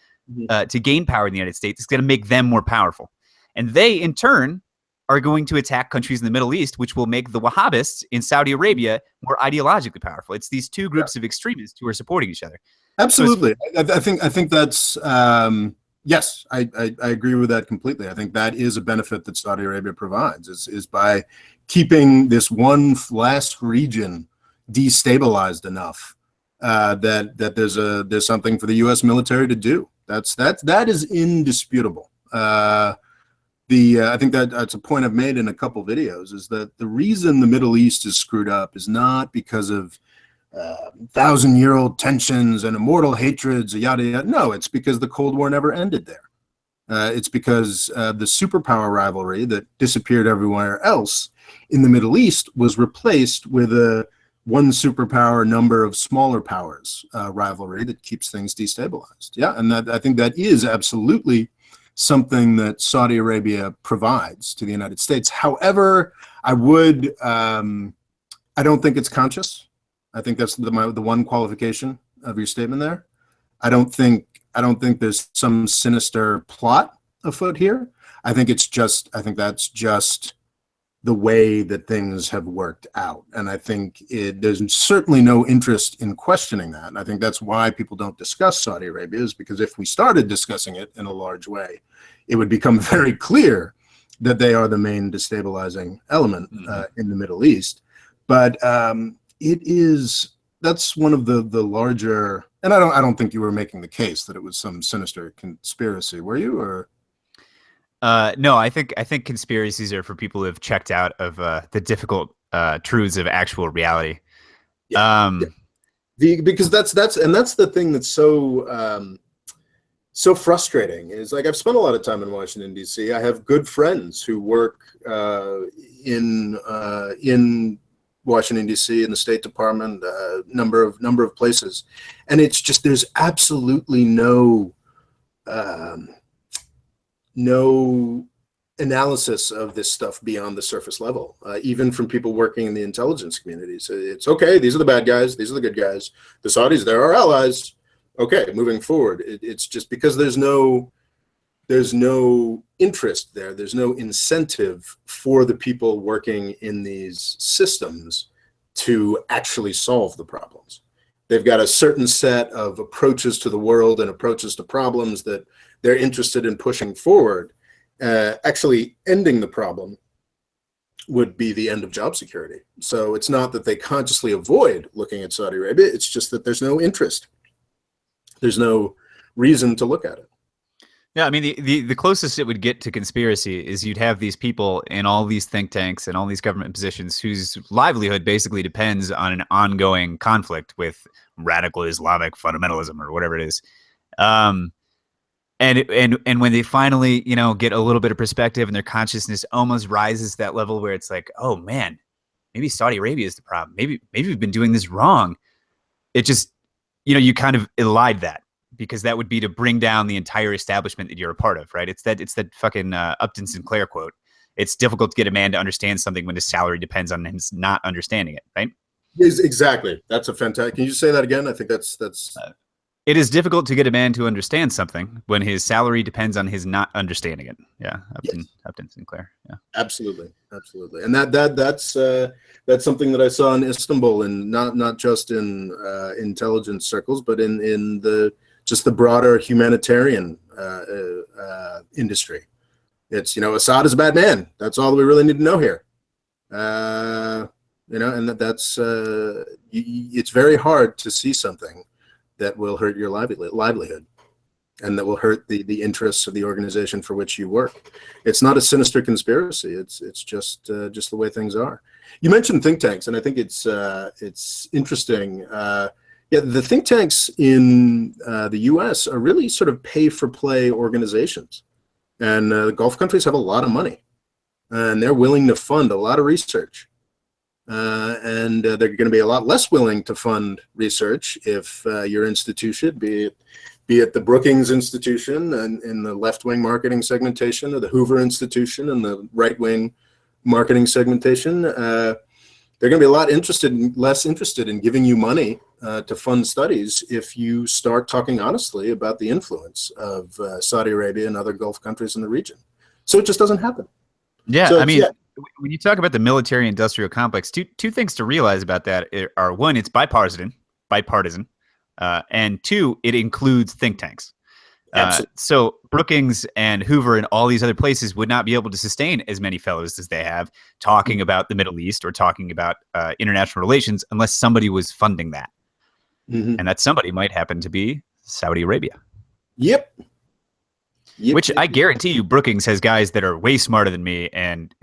to gain power in the United States is going to make them more powerful. And they, in turn, are going to attack countries in the Middle East, which will make the Wahhabists in Saudi Arabia more ideologically powerful. It's these two groups of extremists who are supporting each other. Absolutely. So I think that's... yes, I agree with that completely. I think that is a benefit that Saudi Arabia provides is by keeping this one last region destabilized enough that there's something for the U.S. military to do. That is indisputable. I think that's a point I've made in a couple videos, is that the reason the Middle East is screwed up is not because of 1,000-year-old tensions and immortal hatreds, yada yada. No, it's because the Cold War never ended there. It's because the superpower rivalry that disappeared everywhere else in the Middle East was replaced with a one superpower number of smaller powers rivalry that keeps things destabilized. Yeah, and I think that is absolutely something that Saudi Arabia provides to the United States. However, I don't think it's conscious. I think that's the one qualification of your statement there. I don't think there's some sinister plot afoot here. I think that's just the way that things have worked out. And I think there's certainly no interest in questioning that. And I think that's why people don't discuss Saudi Arabia, is because if we started discussing it in a large way, it would become very clear that they are the main destabilizing element in the Middle East. But that's one of the larger, and I don't think you were making the case that it was some sinister conspiracy, were you? Or no, I think conspiracies are for people who have checked out of the difficult truths of actual reality. Because that's the thing that's so frustrating, is like, I've spent a lot of time in Washington, D.C. I have good friends who work in Washington, D.C., in the State Department, number of places, and it's just, there's absolutely no analysis of this stuff beyond the surface level, even from people working in the intelligence communities. It's okay, these are the bad guys, these are the good guys, the Saudis, they're our allies. Okay, moving forward. It's just because there's no interest there. There's no incentive for the people working in these systems to actually solve the problems. They've got a certain set of approaches to the world and approaches to problems that they're interested in pushing forward. Actually ending the problem would be the end of job security. So it's not that they consciously avoid looking at Saudi Arabia, it's just that there's no interest. There's no reason to look at it. Yeah, I mean, the closest it would get to conspiracy is you'd have these people in all these think tanks and all these government positions whose livelihood basically depends on an ongoing conflict with radical Islamic fundamentalism or whatever it is. And when they finally, get a little bit of perspective and their consciousness almost rises to that level where it's like, oh man, maybe Saudi Arabia is the problem. Maybe we've been doing this wrong. It just, you kind of elide that, because that would be to bring down the entire establishment that you're a part of, right? It's that fucking Upton Sinclair quote. It's difficult to get a man to understand something when his salary depends on him not understanding it, right? Yes, exactly. That's a fantastic. Can you say that again? I think that's. It is difficult to get a man to understand something when his salary depends on his not understanding it. Yeah, Upton Sinclair. Yeah, absolutely, and that's something that I saw in Istanbul, and not just in intelligence circles, but in the broader humanitarian industry. It's Assad is a bad man. That's all that we really need to know here. And that's it's very hard to see something that will hurt your livelihood and that will hurt the interests of the organization for which you work. It's not a sinister conspiracy. It's just the way things are. You mentioned think tanks, and I think it's interesting. The think tanks in the U.S. are really sort of pay-for-play organizations, and the Gulf countries have a lot of money, and they're willing to fund a lot of research. And they're going to be a lot less willing to fund research if your institution, be it the Brookings Institution and in the left-wing marketing segmentation, or the Hoover Institution and the right-wing marketing segmentation, they're going to be a lot less interested in giving you money to fund studies if you start talking honestly about the influence of Saudi Arabia and other Gulf countries in the region. So it just doesn't happen. Yeah, so when you talk about the military-industrial complex, two things to realize about that are, one, it's bipartisan, and two, it includes think tanks. So Brookings and Hoover and all these other places would not be able to sustain as many fellows as they have talking about the Middle East or talking about international relations unless somebody was funding that. Mm-hmm. And that somebody might happen to be Saudi Arabia. Yep. Which I guarantee you, Brookings has guys that are way smarter than me, and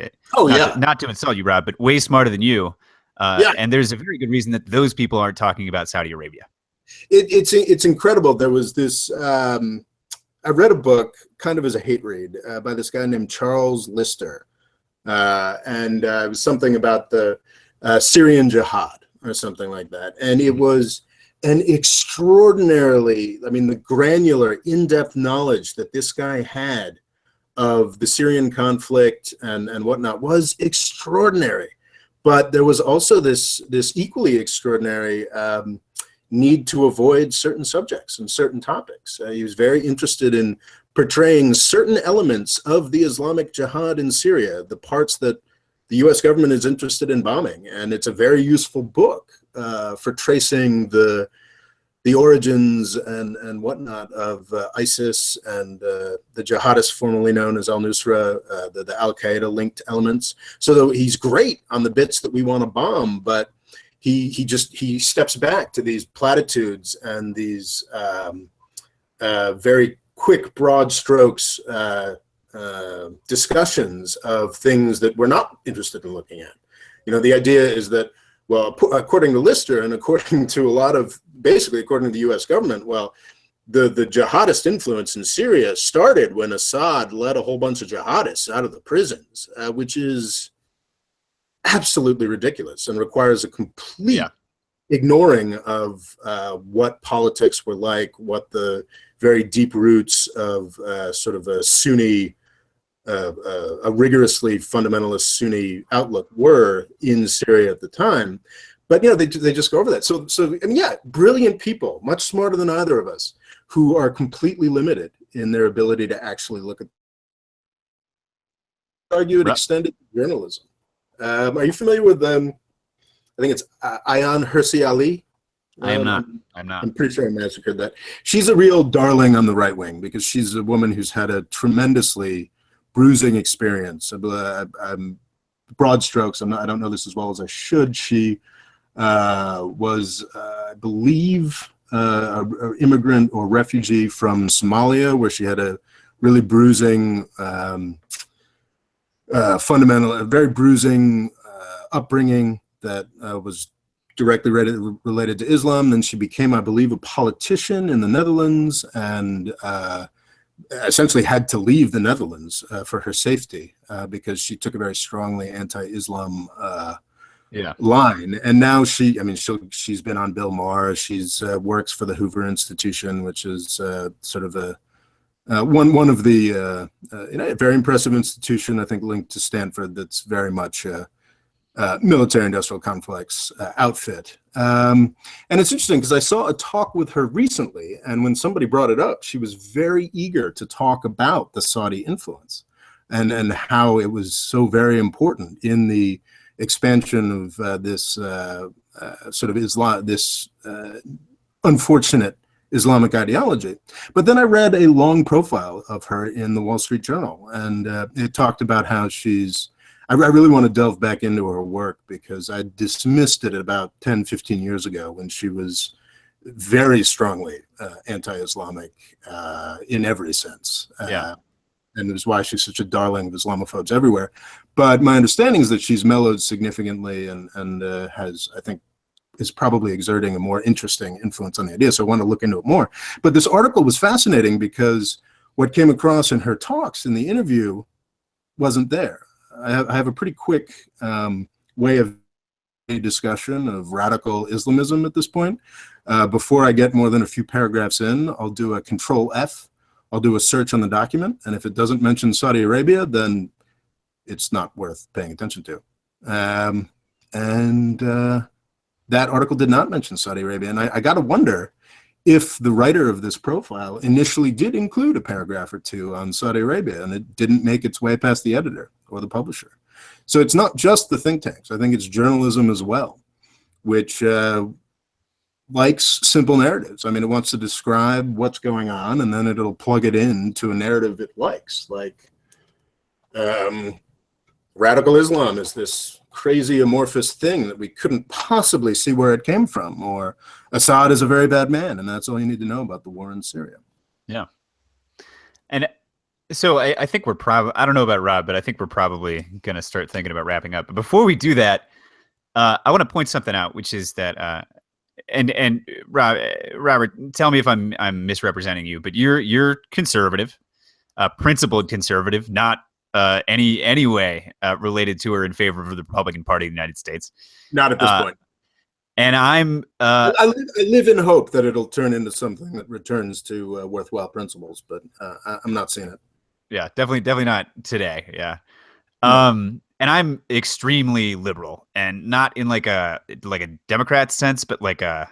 not to insult you, Rob, but way smarter than you. And there's a very good reason that those people aren't talking about Saudi Arabia. It's incredible. There was this. I read a book, kind of as a hate read, by this guy named Charles Lister, and it was something about the Syrian jihad or something like that, and it was an extraordinarily, the granular, in-depth knowledge that this guy had of the Syrian conflict and whatnot was extraordinary. But there was also this equally extraordinary need to avoid certain subjects and certain topics. He was very interested in portraying certain elements of the Islamic Jihad in Syria, the parts that the U.S. government is interested in bombing. And it's a very useful book for tracing the origins and whatnot of ISIS and the jihadists formerly known as al-Nusra, the al-Qaeda linked elements. So he's great on the bits that we want to bomb, but he steps back to these platitudes and these very quick, broad strokes discussions of things that we're not interested in looking at. The idea is that, well, according to Lister and according to according to the U.S. government, well, the jihadist influence in Syria started when Assad led a whole bunch of jihadists out of the prisons, which is absolutely ridiculous and requires a complete ignoring of what politics were like, what the very deep roots of sort of a Sunni, a rigorously fundamentalist Sunni outlook were in Syria at the time. But they just go over that. So brilliant people, much smarter than either of us, who are completely limited in their ability to actually look at. Argue it extended journalism. Are you familiar with I think it's Ayaan Hirsi Ali. I am not. I'm not. I'm pretty sure I massacred that. She's a real darling on the right wing because she's a woman who's had a tremendously bruising experience. Broad strokes. I don't know this as well as I should. She was, I believe, an immigrant or refugee from Somalia, where she had a really bruising, a very bruising upbringing that was directly related to Islam. Then she became, I believe, a politician in the Netherlands and essentially had to leave the Netherlands for her safety because she took a very strongly anti-Islam line. And now she's been on Bill Maher. She's works for the Hoover Institution, which is sort of one of the very impressive institution, I think, linked to Stanford. That's very much military-industrial complex outfit. And it's interesting because I saw a talk with her recently, and when somebody brought it up, she was very eager to talk about the Saudi influence and how it was so very important in the expansion of this sort of Islam, this unfortunate Islamic ideology. But then I read a long profile of her in the Wall Street Journal, and it talked about how I really want to delve back into her work because I dismissed it about 10, 15 years ago when she was very strongly anti-Islamic in every sense. And it was why she's such a darling of Islamophobes everywhere. But my understanding is that she's mellowed significantly and has, I think, is probably exerting a more interesting influence on the idea. So I want to look into it more. But this article was fascinating because what came across in her talks in the interview wasn't there. I have a pretty quick way of a discussion of radical Islamism at this point. Before I get more than a few paragraphs in, I'll do a Control F. I'll do a search on the document, and if it doesn't mention Saudi Arabia, then it's not worth paying attention to. That article did not mention Saudi Arabia, and I got to wonder if the writer of this profile initially did include a paragraph or two on Saudi Arabia, and it didn't make its way past the editor or the publisher. So it's not just the think tanks. I think it's journalism as well, which likes simple narratives. I mean, it wants to describe what's going on, and then it'll plug it into a narrative it likes. Like radical Islam is this crazy amorphous thing that we couldn't possibly see where it came from, or Assad is a very bad man, and that's all you need to know about the war in Syria. Yeah. And so I think we're probably, I don't know about Rob, but I think we're probably going to start thinking about wrapping up. But before we do that, I want to point something out, which is that, and Robert, tell me if I'm misrepresenting you, but you're conservative, principled conservative, not any way related to or in favor of the Republican Party of the United States. Not at this point. And I'm I live in hope that it'll turn into something that returns to worthwhile principles, but I'm not seeing it. Yeah, definitely not today. Yeah. And I'm extremely liberal, and not in like a Democrat sense, but like a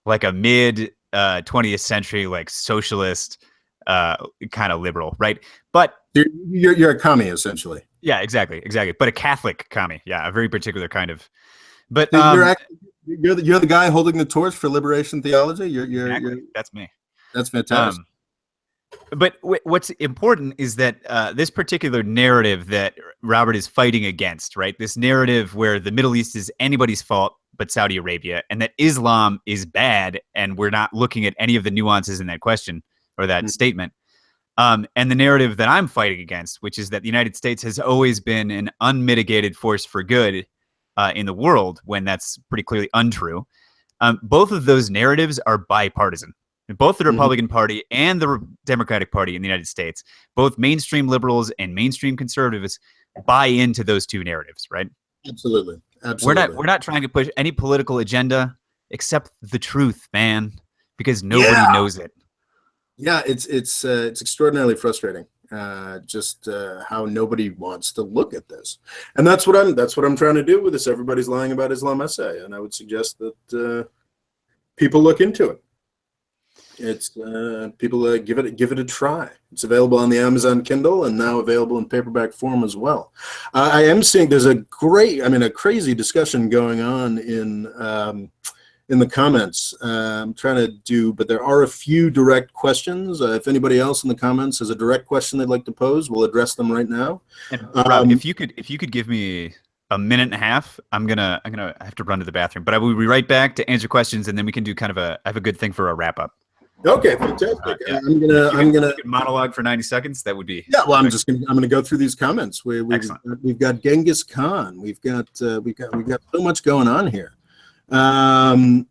mid 20th century like socialist kind of liberal, right? But you're a commie essentially. Yeah, exactly. But a Catholic commie. Yeah, a very particular kind of. But you're the guy holding the torch for liberation theology. Exactly. That's me. That's fantastic. But what's important is that this particular narrative that Robert is fighting against, right? This narrative where the Middle East is anybody's fault but Saudi Arabia, and that Islam is bad, and we're not looking at any of the nuances in that question or that statement. And the narrative that I'm fighting against, which is that the United States has always been an unmitigated force for good in the world, when that's pretty clearly untrue. Both of those narratives are bipartisan. Both the Republican Party and the Democratic Party in the United States, both mainstream liberals and mainstream conservatives, buy into those two narratives, right? Absolutely. We're not trying to push any political agenda except the truth, man, because nobody knows it. Yeah, it's extraordinarily frustrating. Just how nobody wants to look at this, and that's what I'm trying to do with this Everybody's Lying About Islam essay. And I would suggest that people look into it. It's people give it a try. It's available on the Amazon Kindle and now available in paperback form as well. I am seeing there's a crazy discussion going on in the comments. I'm trying to do, but there are a few direct questions. If anybody else in the comments has a direct question they'd like to pose, we'll address them right now. And Rob, if you could give me a minute and a half, I'm gonna have to run to the bathroom, but I will be right back to answer questions, and then we can do I have a good thing for a wrap up. Okay, fantastic. Yeah. I'm gonna monologue for 90 seconds. That would be well. I'm gonna go through these comments. We've got Genghis Khan. We've got so much going on here. I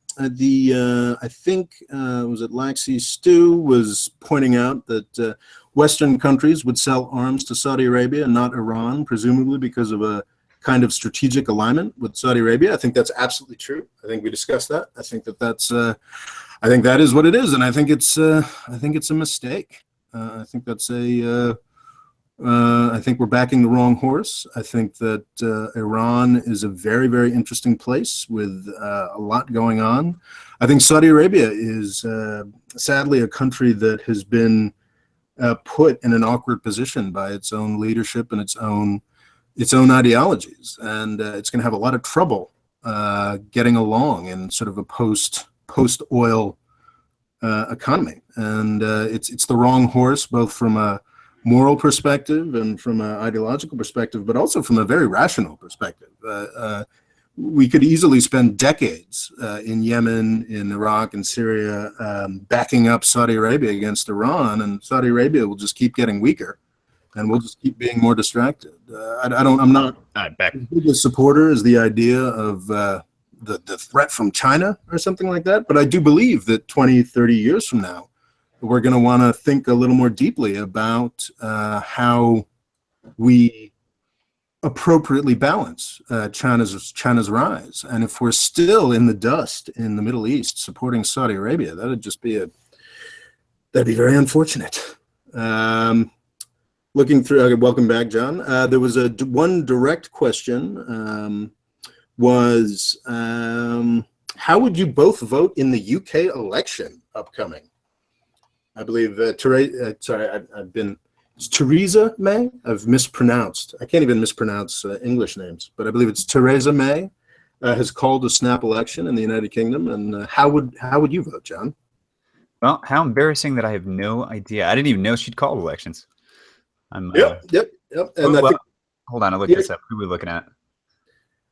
think was it Laxi Stu was pointing out that Western countries would sell arms to Saudi Arabia and not Iran, presumably because of a kind of strategic alignment with Saudi Arabia. I think that's absolutely true. I think we discussed that. I think I think that is what it is, and I think it's a mistake. I think that's I think we're backing the wrong horse. I think that Iran is a very, very interesting place with a lot going on. I think Saudi Arabia is sadly a country that has been put in an awkward position by its own leadership and its own ideologies, and it's going to have a lot of trouble getting along in sort of a post-oil economy. And it's the wrong horse, both from a moral perspective and from an ideological perspective, but also from a very rational perspective. We could easily spend decades in Yemen, in Iraq, and Syria backing up Saudi Arabia against Iran, and Saudi Arabia will just keep getting weaker, and we'll just keep being more distracted. I'm not the biggest supporter is the idea of the threat from China or something like that, but I do believe that 20, 30 years from now, we're going to want to think a little more deeply about how we appropriately balance China's rise. And if we're still in the dust in the Middle East supporting Saudi Arabia, that'd be very unfortunate. Looking through, okay, welcome back, John. There was one direct question. How would you both vote in the UK election upcoming? I believe it's Theresa May. I've mispronounced. I can't even mispronounce English names, but I believe it's Theresa May has called a snap election in the United Kingdom. And how would you vote, John? Well, how embarrassing that I have no idea. I didn't even know she'd called elections. Yep. And hold on, I looked this up. Who are we looking at?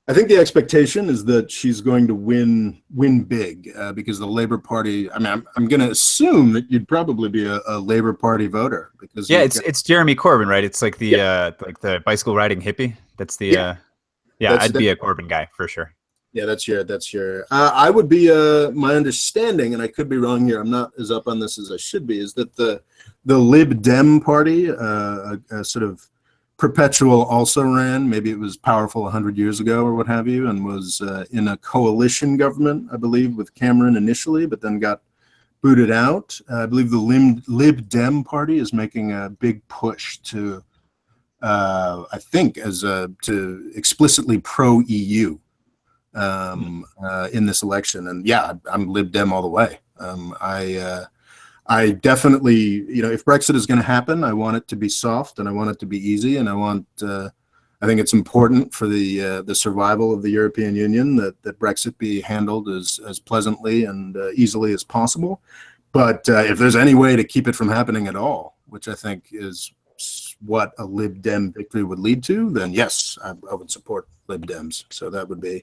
I think the expectation is that she's going to win big because the Labour Party. I mean, I'm going to assume that you'd probably be a Labour Party voter because it's Jeremy Corbyn, right? It's like the bicycle riding hippie. That's I'd be a Corbyn guy for sure. Yeah, that's your. I would be. My understanding, and I could be wrong here. I'm not as up on this as I should be. Is that the Lib Dem party, a sort of perpetual, also ran. Maybe it was powerful 100 years ago or what have you, and was in a coalition government, I believe, with Cameron initially, but then got booted out. I believe the Lib Dem party is making a big push to, I think, to explicitly pro-EU in this election. And yeah, I'm Lib Dem all the way. I definitely, if Brexit is going to happen, I want it to be soft and I want it to be easy, and I think it's important for the survival of the European Union that Brexit be handled as pleasantly and easily as possible. But if there's any way to keep it from happening at all, which I think is what a Lib Dem victory would lead to, then yes, I would support Lib Dems. So that would be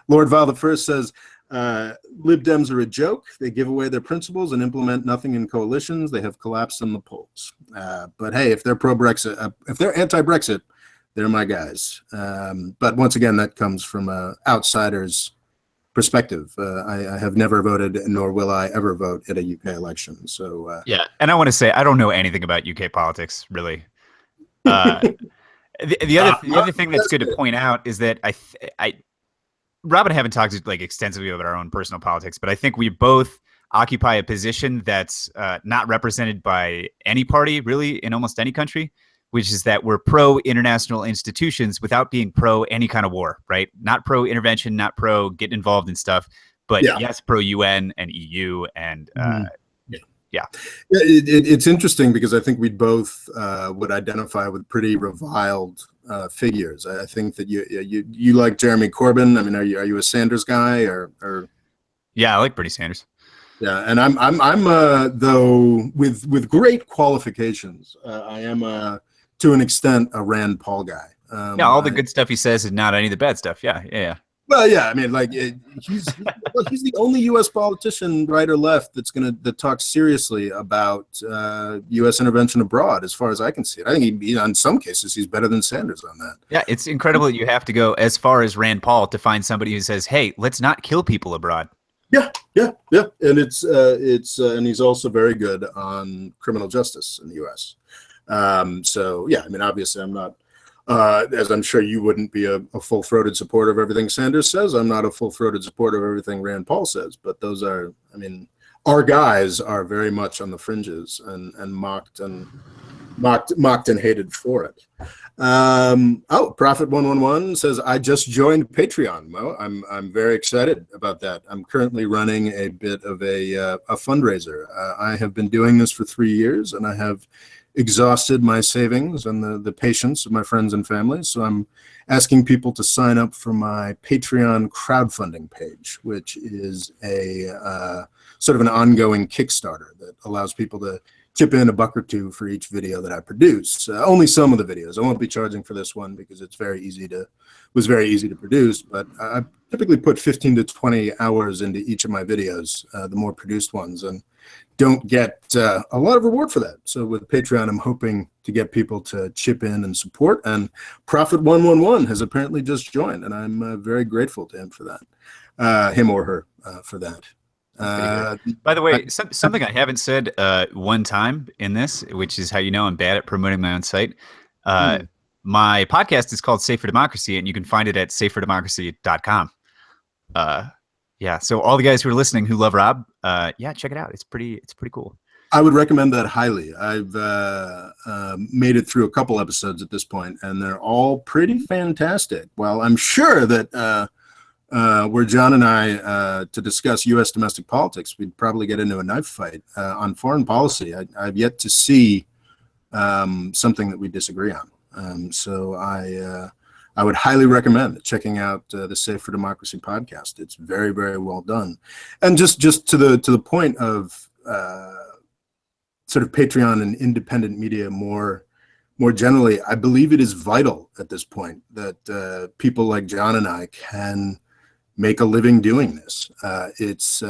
Lord Val I says, Lib Dems are a joke. They give away their principles and implement nothing in coalitions. They have collapsed in the polls. But hey, if they're pro-Brexit, if they're anti-Brexit, they're my guys. But once again, that comes from an outsider's perspective. I have never voted, nor will I ever vote at a UK election. So yeah, and I want to say I don't know anything about UK politics, really. The other thing that's good to point out is that Rob and I haven't talked extensively about our own personal politics, but I think we both occupy a position that's not represented by any party really in almost any country, which is that we're pro international institutions without being pro any kind of war, right? Not pro intervention, not pro getting involved in stuff, But Yeah. yes, pro UN and EU and yeah. It's interesting because I think we both would identify with pretty reviled figures. I think that you like Jeremy Corbyn. I mean, are you a Sanders guy or? Yeah, I like Bernie Sanders. Yeah, and I'm though with great qualifications. I am to an extent a Rand Paul guy. Yeah, all the good stuff he says and not any of the bad stuff. Yeah. Well, yeah, I mean, like he's the only U.S. politician, right or left, that talks seriously about U.S. intervention abroad, as far as I can see it. I think in some cases he's better than Sanders on that. Yeah, it's incredible that you have to go as far as Rand Paul to find somebody who says, "Hey, let's not kill people abroad." Yeah, and it's and he's also very good on criminal justice in the U.S. So yeah, I mean, obviously, I'm not. As I'm sure you wouldn't be a full-throated supporter of everything Sanders says. I'm not a full-throated supporter of everything Rand Paul says, but those are, I mean, our guys are very much on the fringes and mocked and hated for it. Prophet 111 says, I just joined Patreon, Mo. I'm very excited about that. I'm currently running a bit of a fundraiser. I have been doing this for 3 years, and I have exhausted my savings and the patience of my friends and family. So I'm asking people to sign up for my Patreon crowdfunding page, which is a sort of an ongoing Kickstarter that allows people to chip in $1 or $2 for each video that I produce. Only some of the videos. I won't be charging for this one because it's very easy to produce, but I typically put 15 to 20 hours into each of my videos, the more produced ones, and don't get a lot of reward for that. So with Patreon, I'm hoping to get people to chip in and support. And Prophet 111 has apparently just joined, and I'm very grateful to him for that, him or her for that. By the way, something I haven't said one time in this, which is how you know I'm bad at promoting my own site. My podcast is called Safe for Democracy, and you can find it at safefordemocracy.com. Yeah, so all the guys who are listening who love Rob, yeah, check it out. It's pretty cool. I would recommend that highly. I've made it through a couple episodes at this point, and they're all pretty fantastic. Well, I'm sure that were John and I to discuss U.S. domestic politics, we'd probably get into a knife fight. On foreign policy, I've yet to see something that we disagree on. So I would highly recommend checking out the Safe for Democracy podcast. It's very, very well done. And just to the point of sort of Patreon and independent media more generally, I believe it is vital at this point that people like John and I can make a living doing this. It's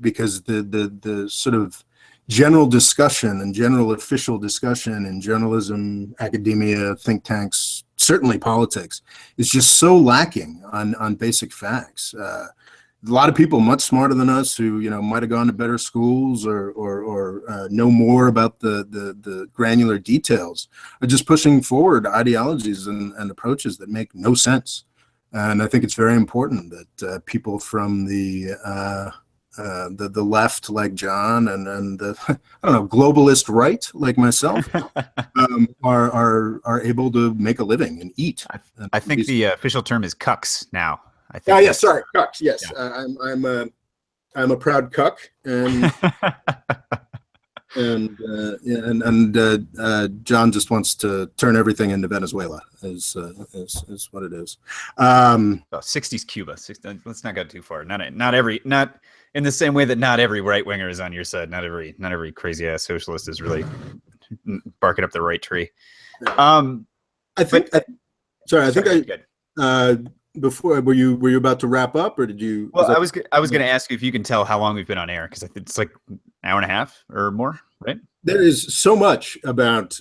because the sort of general discussion and general official discussion in journalism, academia, think tanks, certainly politics, is just so lacking on basic facts. A lot of people much smarter than us who might have gone to better schools or know more about the granular details are just pushing forward ideologies and approaches that make no sense. And I think it's very important that people from the left, like John, and the I don't know, globalist right, like myself, are able to make a living and eat. I think the official term is cucks now. I think. Oh, yes, sorry, cucks. Yes, yeah. I'm a proud cuck, and and John just wants to turn everything into Venezuela. Is what it is. 60s Cuba. Let's not go too far. Not in the same way that not every right winger is on your side. Not every crazy ass socialist is really barking up the right tree. Before were you about to wrap up, or did you? Well, I was going to ask you if you can tell how long we've been on air, because it's like an hour and a half or more, right? There is so much about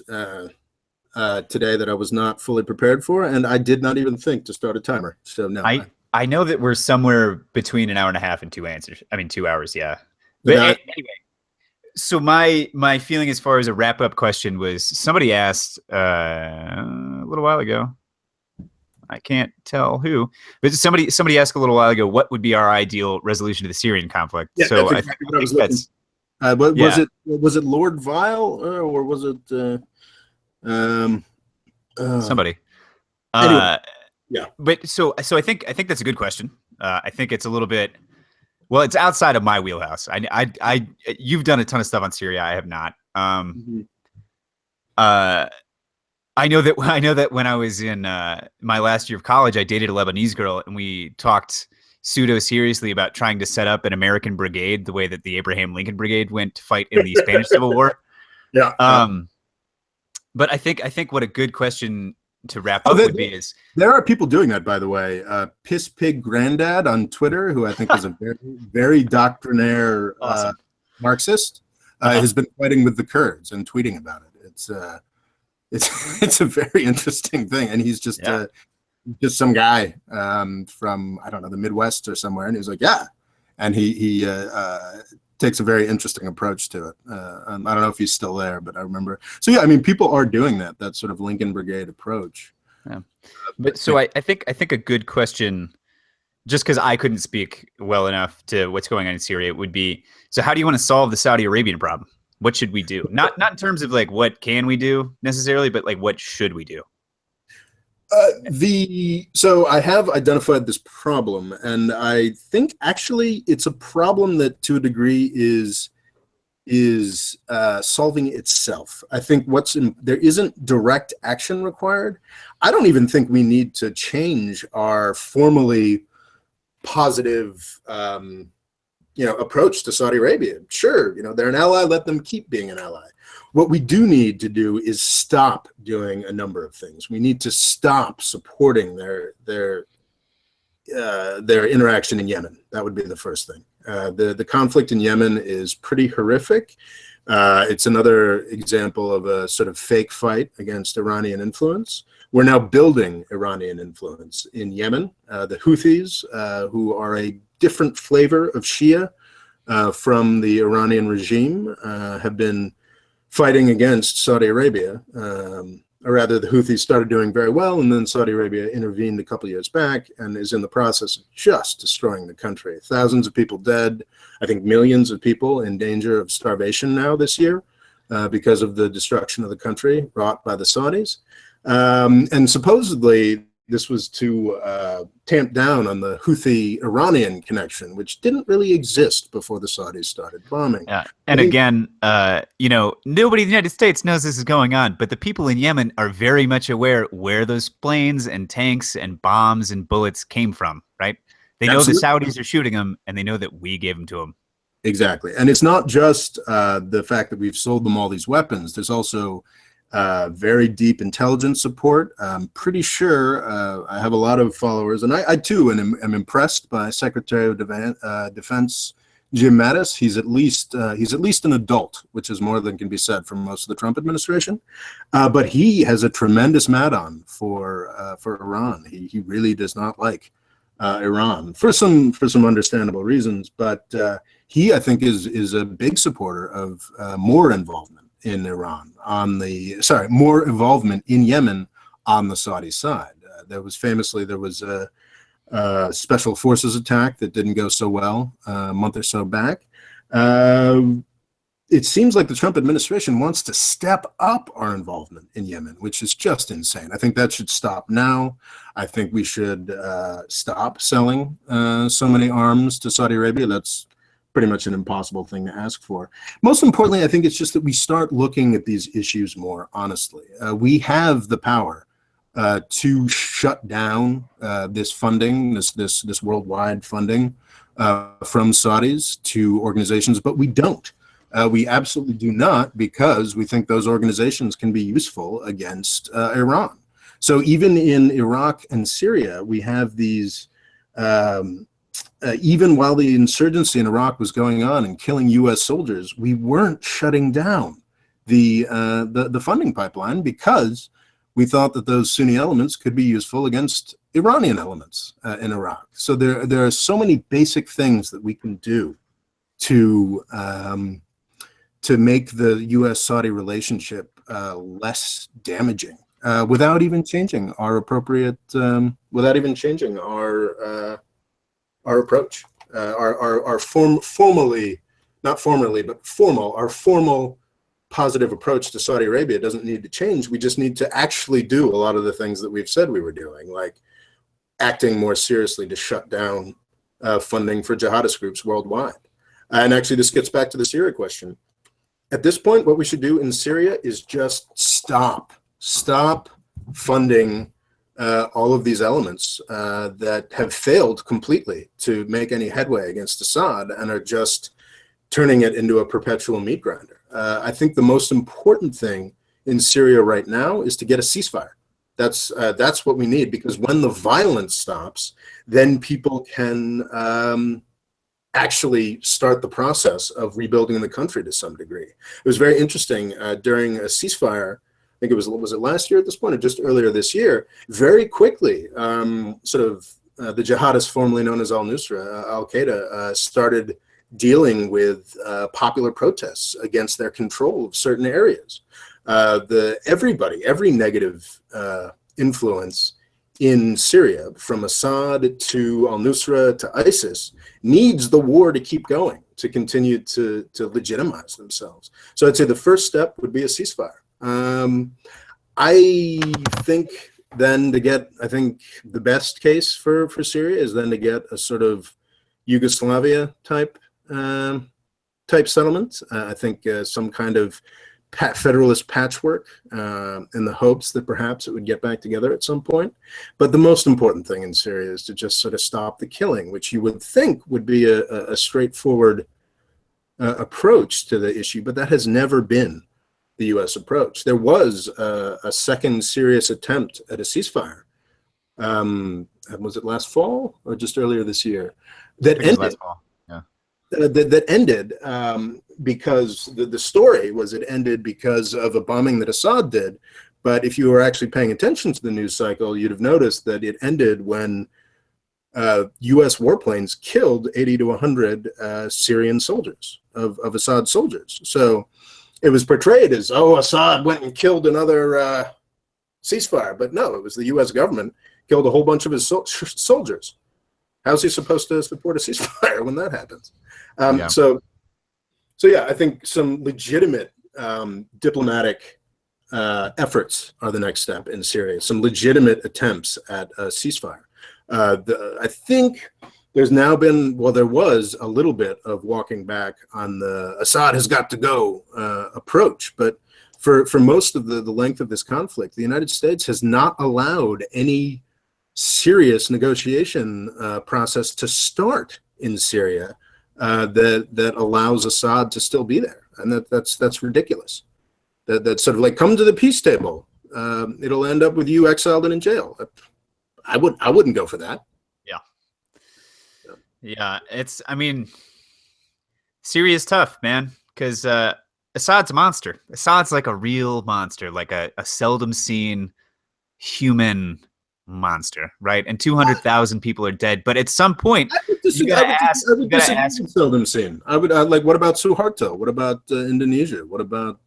today that I was not fully prepared for, and I did not even think to start a timer. So no, I know that we're somewhere between an hour and a half and 2 hours. Yeah. But anyway, so my feeling as far as a wrap up question was, somebody asked a little while ago. I can't tell who, but somebody asked a little while ago, what would be our ideal resolution to the Syrian conflict? Yeah, so that's exactly I think that's. Was it Lord Vile or was it somebody? Anyway, yeah. But so I think that's a good question. I think it's a little bit Well, it's outside of my wheelhouse. You've done a ton of stuff on Syria. I have not. Mhm. I know that when I was in my last year of college, I dated a Lebanese girl, and we talked pseudo seriously about trying to set up an American brigade, the way that the Abraham Lincoln Brigade went to fight in the Spanish Civil War. Yeah. But I think what a good question to wrap Oh, up would be is there are people doing that, by the way. Piss Pig Granddad on Twitter, who I think is a very, very doctrinaire awesome. Marxist, has been fighting with the Kurds and tweeting about it. It's a very interesting thing, and he's just some guy from, I don't know, the Midwest or somewhere, and he's like, yeah, and he takes a very interesting approach to it. I don't know if he's still there, but I remember. So yeah, I mean, people are doing that sort of Lincoln Brigade approach. Yeah. But so I think a good question, just because I couldn't speak well enough to what's going on in Syria, would be, so how do you want to solve the Saudi Arabian problem? What should we do? Not in terms of like what can we do necessarily, but like what should we do? So I have identified this problem, and I think actually it's a problem that to a degree is solving itself. I think there isn't direct action required. I don't even think we need to change our formally positive approach to Saudi Arabia. Sure, they're an ally, let them keep being an ally. What we do need to do is stop doing a number of things. We need to stop supporting their interaction in Yemen. That would be the first thing. The conflict in Yemen is pretty horrific. It's another example of a sort of fake fight against Iranian influence. We're now building Iranian influence in Yemen. The Houthis, who are a different flavor of Shia from the Iranian regime, have been fighting against Saudi Arabia. Or rather, the Houthis started doing very well, and then Saudi Arabia intervened a couple of years back and is in the process of just destroying the country. Thousands of people dead. I think millions of people in danger of starvation now this year because of the destruction of the country wrought by the Saudis. And supposedly, this was to tamp down on the Houthi-Iranian connection, which didn't really exist before the Saudis started bombing. Yeah. And again, nobody in the United States knows this is going on, but the people in Yemen are very much aware where those planes and tanks and bombs and bullets came from, right? They know the Saudis are shooting them, and they know that we gave them to them. Exactly. And it's not just the fact that we've sold them all these weapons. There's also very deep intelligence support. I'm pretty sure I have a lot of followers, and I too am impressed by Secretary of Defense Jim Mattis. He's at least an adult, which is more than can be said from most of the Trump administration. But he has a tremendous mat-on for Iran. He really does not like Iran for some understandable reasons. But he, I think, is a big supporter of more involvement in Iran more involvement in Yemen on the Saudi side. There was a special forces attack that didn't go so well a month or so back. It seems like the Trump administration wants to step up our involvement in Yemen, which is just insane. I think that should stop now. I think we should stop selling so many arms to Saudi Arabia. That's pretty much an impossible thing to ask for. Most importantly, I think it's just that we start looking at these issues more honestly. We have the power to shut down this funding, this worldwide funding from Saudis to organizations, but we don't. We absolutely do not, because we think those organizations can be useful against Iran. So even in Iraq and Syria, we have these even while the insurgency in Iraq was going on and killing U.S. soldiers, we weren't shutting down the funding pipeline because we thought that those Sunni elements could be useful against Iranian elements in Iraq. So there are so many basic things that we can do to make the U.S.-Saudi relationship less damaging without even changing our our approach, our formal positive approach to Saudi Arabia doesn't need to change. We just need to actually do a lot of the things that we've said we were doing, like acting more seriously to shut down funding for jihadist groups worldwide. And actually, this gets back to the Syria question. At this point, what we should do in Syria is just stop funding all of these elements that have failed completely to make any headway against Assad and are just turning it into a perpetual meat grinder. I think the most important thing in Syria right now is to get a ceasefire. That's what we need, because when the violence stops, then people can actually start the process of rebuilding the country to some degree. It was very interesting during a ceasefire. I think was it last year at this point or just earlier this year? Very quickly, the jihadists formerly known as al-Nusra, Al-Qaeda, started dealing with popular protests against their control of certain areas. Every negative influence in Syria, from Assad to al-Nusra to ISIS, needs the war to keep going, to continue to legitimize themselves. So I'd say the first step would be a ceasefire. I think then the best case for Syria is then to get a sort of Yugoslavia type settlement. I think some kind of federalist patchwork in the hopes that perhaps it would get back together at some point. But the most important thing in Syria is to just sort of stop the killing, which you would think would be a straightforward approach to the issue, but that has never been the U.S. approach. There was a second serious attempt at a ceasefire. Was it last fall or just earlier this year? That ended. Last fall. Yeah. That ended because the story was it ended because of a bombing that Assad did. But if you were actually paying attention to the news cycle, you'd have noticed that it ended when U.S. warplanes killed 80 to 100 Syrian soldiers of Assad soldiers. So it was portrayed as, Assad went and killed another ceasefire. But no, it was the U.S. government killed a whole bunch of his soldiers. How's he supposed to support a ceasefire when that happens? So yeah, I think some legitimate diplomatic efforts are the next step in Syria. Some legitimate attempts at a ceasefire. I think there's now been, there was a little bit of walking back on the Assad has got to go approach, but for most of the length of this conflict, the United States has not allowed any serious negotiation process to start in Syria that allows Assad to still be there, and that's ridiculous. That's sort of like, come to the peace table. It'll end up with you exiled and in jail. I wouldn't go for that. Yeah. Syria's tough, man, because Assad's a monster. Assad's like a real monster, like a seldom seen human monster, right? And 200,000 people are dead. But at some point, I would disagree with seldom seen. I would like, what about Suharto? What about Indonesia? What about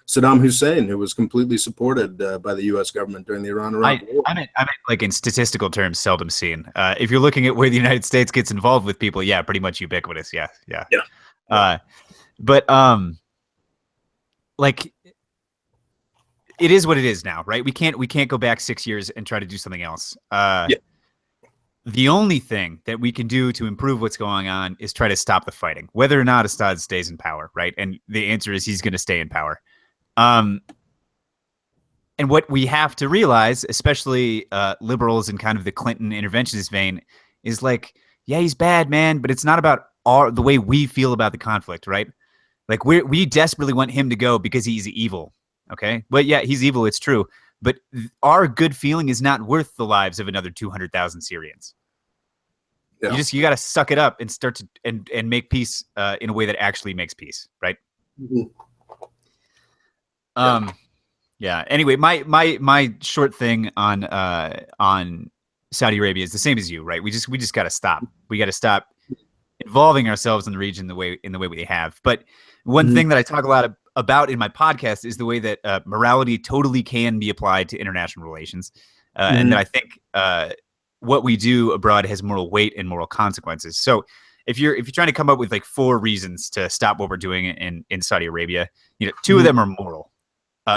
Saddam Hussein, who was completely supported by the U.S. government during the Iran-Iraq War? I meant like in statistical terms, seldom seen. If you're looking at where the United States gets involved with people, yeah, pretty much ubiquitous. Yeah. Like, it is what it is now, right? We can't go back 6 years and try to do something else. The only thing that we can do to improve what's going on is try to stop the fighting, whether or not Assad stays in power, right? And the answer is he's going to stay in power. And what we have to realize, especially liberals in kind of the Clinton interventionist vein, is like, yeah, he's bad, man, but it's not about the way we feel about the conflict, right? Like, we desperately want him to go because he's evil. Okay. But yeah, he's evil. It's true. But our good feeling is not worth the lives of another 200,000 Syrians. Yeah. You got to suck it up and start to and make peace in a way that actually makes peace. Right. Mm-hmm. Yeah. Anyway, my short thing on Saudi Arabia is the same as you, right? We just got to stop. We got to stop involving ourselves in the region in the way we have. But one thing that I talk a lot about in my podcast is the way that morality totally can be applied to international relations, and that I think what we do abroad has moral weight and moral consequences. So if you're trying to come up with like 4 reasons to stop what we're doing in Saudi Arabia, 2 of them are moral.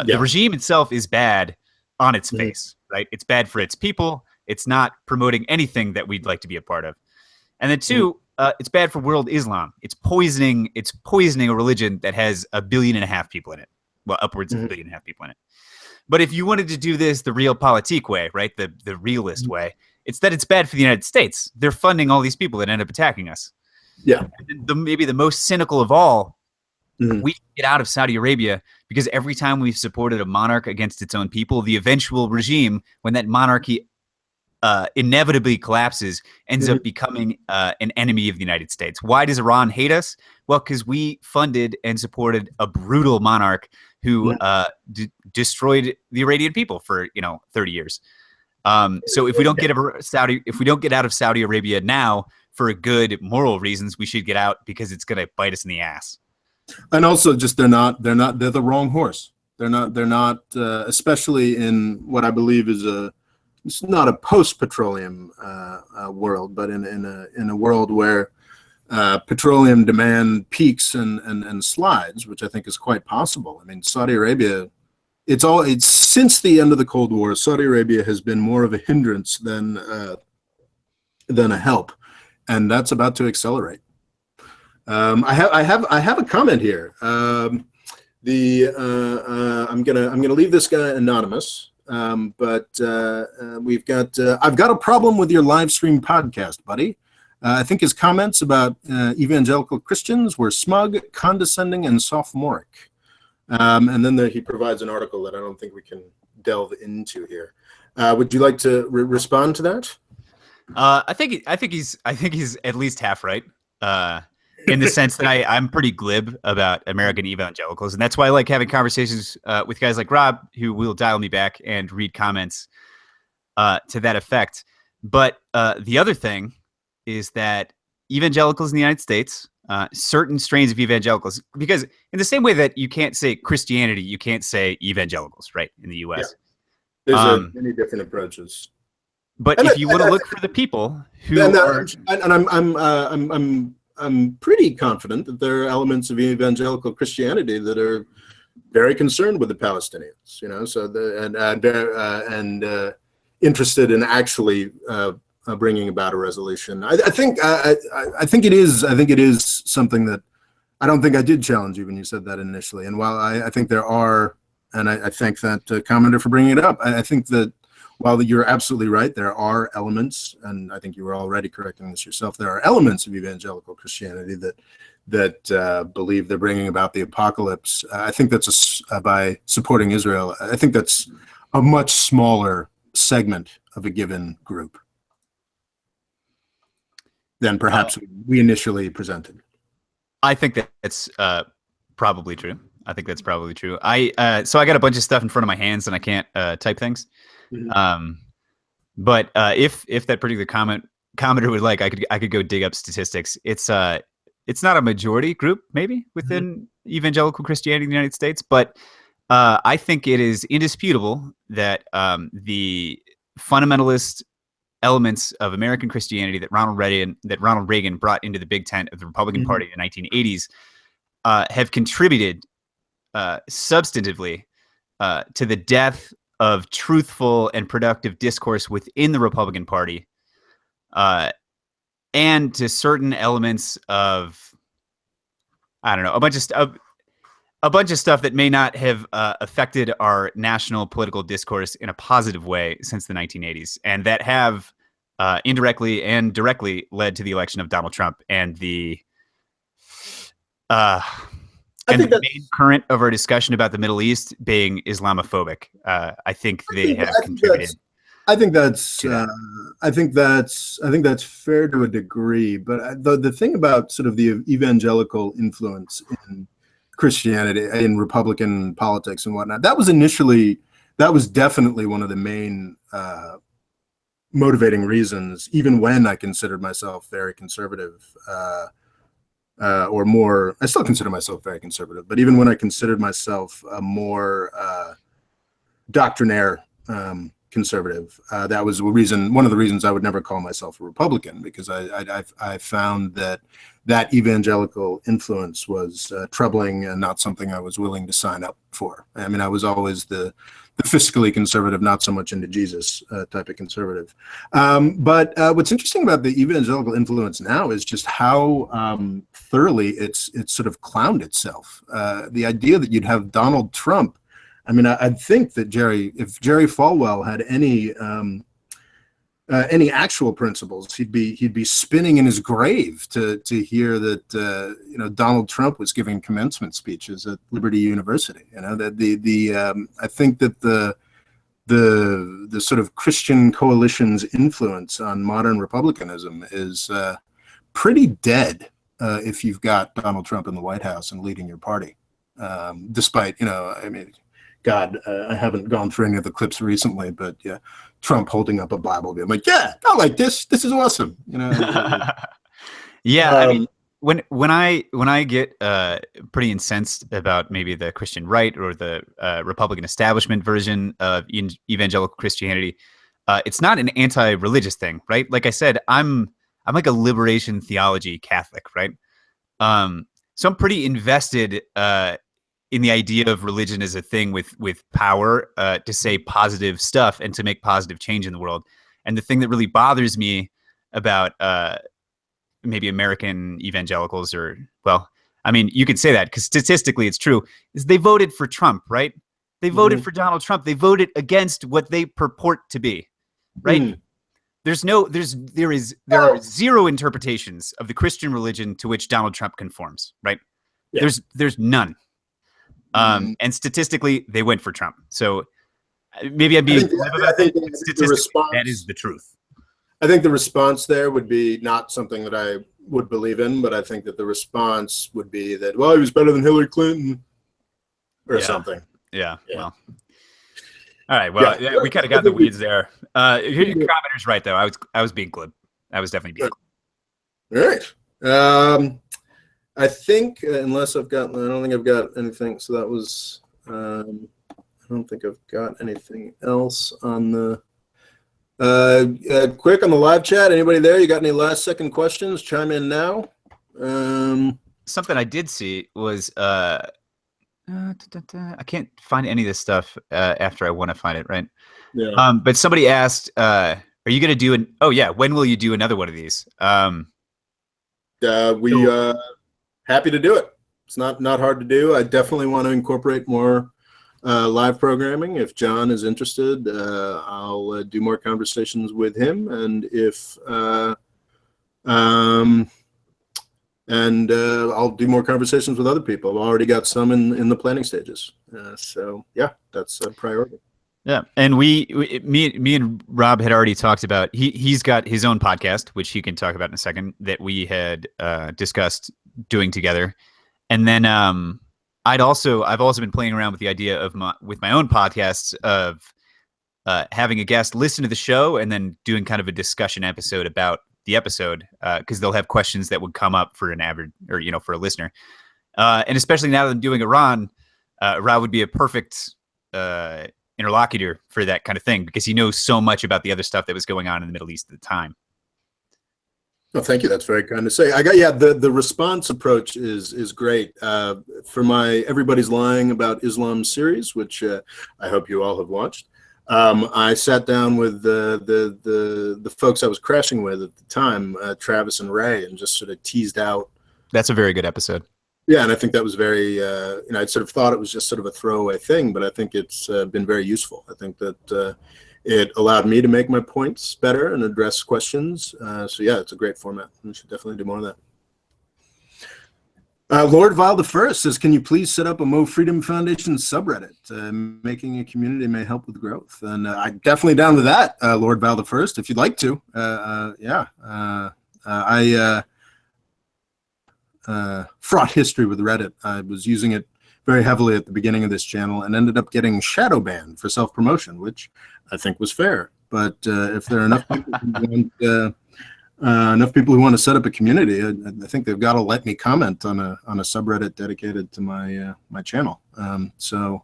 The regime itself is bad on its face, right? It's bad for its people. It's not promoting anything that we'd like to be a part of. And then two, it's bad for world Islam. It's poisoning a religion that has 1.5 billion people in it. Well, upwards of 1.5 billion people in it. But if you wanted to do this the realpolitik way, right, the realist way, it's that it's bad for the United States. They're funding all these people that end up attacking us. Yeah. Maybe the most cynical of all, we get out of Saudi Arabia because every time we've supported a monarch against its own people, the eventual regime, when that monarchy inevitably collapses, ends up becoming an enemy of the United States. Why does Iran hate us? Well, because we funded and supported a brutal monarch who destroyed the Iranian people for 30 years. So if we don't get out of Saudi Arabia now for good moral reasons, we should get out because it's going to bite us in the ass. And also, just they're the wrong horse. They're not, especially in what I believe is it's not a post-petroleum world, but in a world where petroleum demand peaks and slides, which I think is quite possible. I mean, Saudi Arabia, it's since the end of the Cold War, Saudi Arabia has been more of a hindrance than a help, and that's about to accelerate. I have a comment here. I'm gonna leave this guy anonymous, but I've got a problem with your live stream podcast, buddy. I think his comments about evangelical Christians were smug, condescending, and sophomoric. And then he provides an article that I don't think we can delve into here. Would you like to respond to that? I think he's at least half right. In the sense that I'm pretty glib about American evangelicals. And that's why I like having conversations with guys like Rob, who will dial me back and read comments to that effect. But the other thing is that evangelicals in the United States, certain strains of evangelicals, because in the same way that you can't say Christianity, you can't say evangelicals, right, in the U.S. Yeah. There's many different approaches. But if you want to look for the people who are... And I'm pretty confident that there are elements of evangelical Christianity that are very concerned with the Palestinians, and interested in actually bringing about a resolution. I think it is something that I don't think I did challenge you when you said that initially. And while I think there are, and I thank that commenter for bringing it up, I think that while you're absolutely right, there are elements, and I think you were already correcting this yourself, there are elements of evangelical Christianity that believe they're bringing about the apocalypse. I think that's by supporting Israel. I think that's a much smaller segment of a given group than perhaps we initially presented. I think that's probably true. I think that's probably true. So I got a bunch of stuff in front of my hands and I can't type things. Mm-hmm. But if that particular commenter would like, I could go dig up statistics. It's not a majority group maybe within evangelical Christianity in the United States, but I think it is indisputable that the fundamentalist elements of American Christianity that Ronald Reagan brought into the big tent of the Republican Party in the 1980s have contributed substantively to the death of truthful and productive discourse within the Republican Party, and to certain elements of, I don't know, a bunch of stuff that may not have affected our national political discourse in a positive way since the 1980s, and that have indirectly and directly led to the election of Donald Trump and the main current of our discussion about the Middle East being Islamophobic. I think they have contributed. I think that's fair to a degree, but the thing about sort of the evangelical influence in Christianity, in Republican politics and whatnot, that was definitely one of the main motivating reasons, even when I considered myself very conservative, or more, I still consider myself very conservative, but even when I considered myself a more doctrinaire conservative. That was one of the reasons I would never call myself a Republican, because I found that evangelical influence was troubling and not something I was willing to sign up for. I mean, I was always the fiscally conservative, not so much into Jesus type of conservative. But what's interesting about the evangelical influence now is just how thoroughly it's sort of clowned itself. The idea that you'd have Donald Trump. I mean, I'd think that if Jerry Falwell had any actual principles, he'd be spinning in his grave to hear that Donald Trump was giving commencement speeches at Liberty University. That I think that the sort of Christian coalition's influence on modern republicanism is pretty dead if you've got Donald Trump in the White House and leading your party. Despite, I mean, God, I haven't gone through any of the clips recently, but yeah, Trump holding up a Bible. I'm like, yeah, I like this. This is awesome. Yeah, I mean, when I get pretty incensed about maybe the Christian right or the Republican establishment version of evangelical Christianity, it's not an anti-religious thing, right? Like I said, I'm like a liberation theology Catholic, right? So I'm pretty invested in the idea of religion as a thing with power to say positive stuff and to make positive change in the world. And the thing that really bothers me about maybe American evangelicals, or, well, I mean, you could say that because statistically it's true, is they voted for Trump, right? They voted for Donald Trump. They voted against what they purport to be, right? There are zero interpretations of the Christian religion to which Donald Trump conforms, right? Yeah. There's none. And statistically, they went for Trump. So maybe I'm being statistically, that is the truth. I think the response there would be not something that I would believe in, but I think that the response would be that, well, he was better than Hillary Clinton or something. Yeah. Well, all right. Well, we kind of got the weeds there. Your commenter's right, though. I was being glib. I was definitely being glib. All right. I think, I don't think I've got anything. So that was, I don't think I've got anything else on the, quick on the live chat. Anybody there? You got any last second questions? Chime in now. Something I did see was, I can't find any of this stuff after I want to find it, right? Yeah. But somebody asked, are you going to do when will you do another one of these? Happy to do it. It's not hard to do. I definitely want to incorporate more live programming. If John is interested, I'll do more conversations with him, and I'll do more conversations with other people. I've already got some in the planning stages. So yeah, that's a priority. Yeah, and me and Rob had already talked about. He's got his own podcast, which he can talk about in a second, that we had discussed doing together. And then I've also been playing around with the idea of my own podcasts of having a guest listen to the show and then doing kind of a discussion episode about the episode, because they'll have questions that would come up for an average, or for a listener. And especially now that I'm doing Iran, Rob would be a perfect interlocutor for that kind of thing, because he knows so much about the other stuff that was going on in the Middle East at the time. Well, thank you. That's very kind to say. The response approach is great. For my Everybody's Lying About Islam series, which I hope you all have watched, I sat down with the folks I was crashing with at the time, Travis and Ray, and just sort of teased out. That's a very good episode. Yeah, and I think that was very, I sort of thought it was just sort of a throwaway thing, but I think it's been very useful. I think that it allowed me to make my points better and address questions. So yeah, it's a great format. We should definitely do more of that. Lord Val the First says, can you please set up a Mo Freedom Foundation subreddit? Making a community may help with growth. And I'm definitely down with that, Lord Val the First, if you'd like to. Fraught history with Reddit. I was using it very heavily at the beginning of this channel and ended up getting shadow banned for self-promotion, which I think was fair. But if there are enough people who want to set up a community, I think they've got to let me comment on a subreddit dedicated to my my channel. So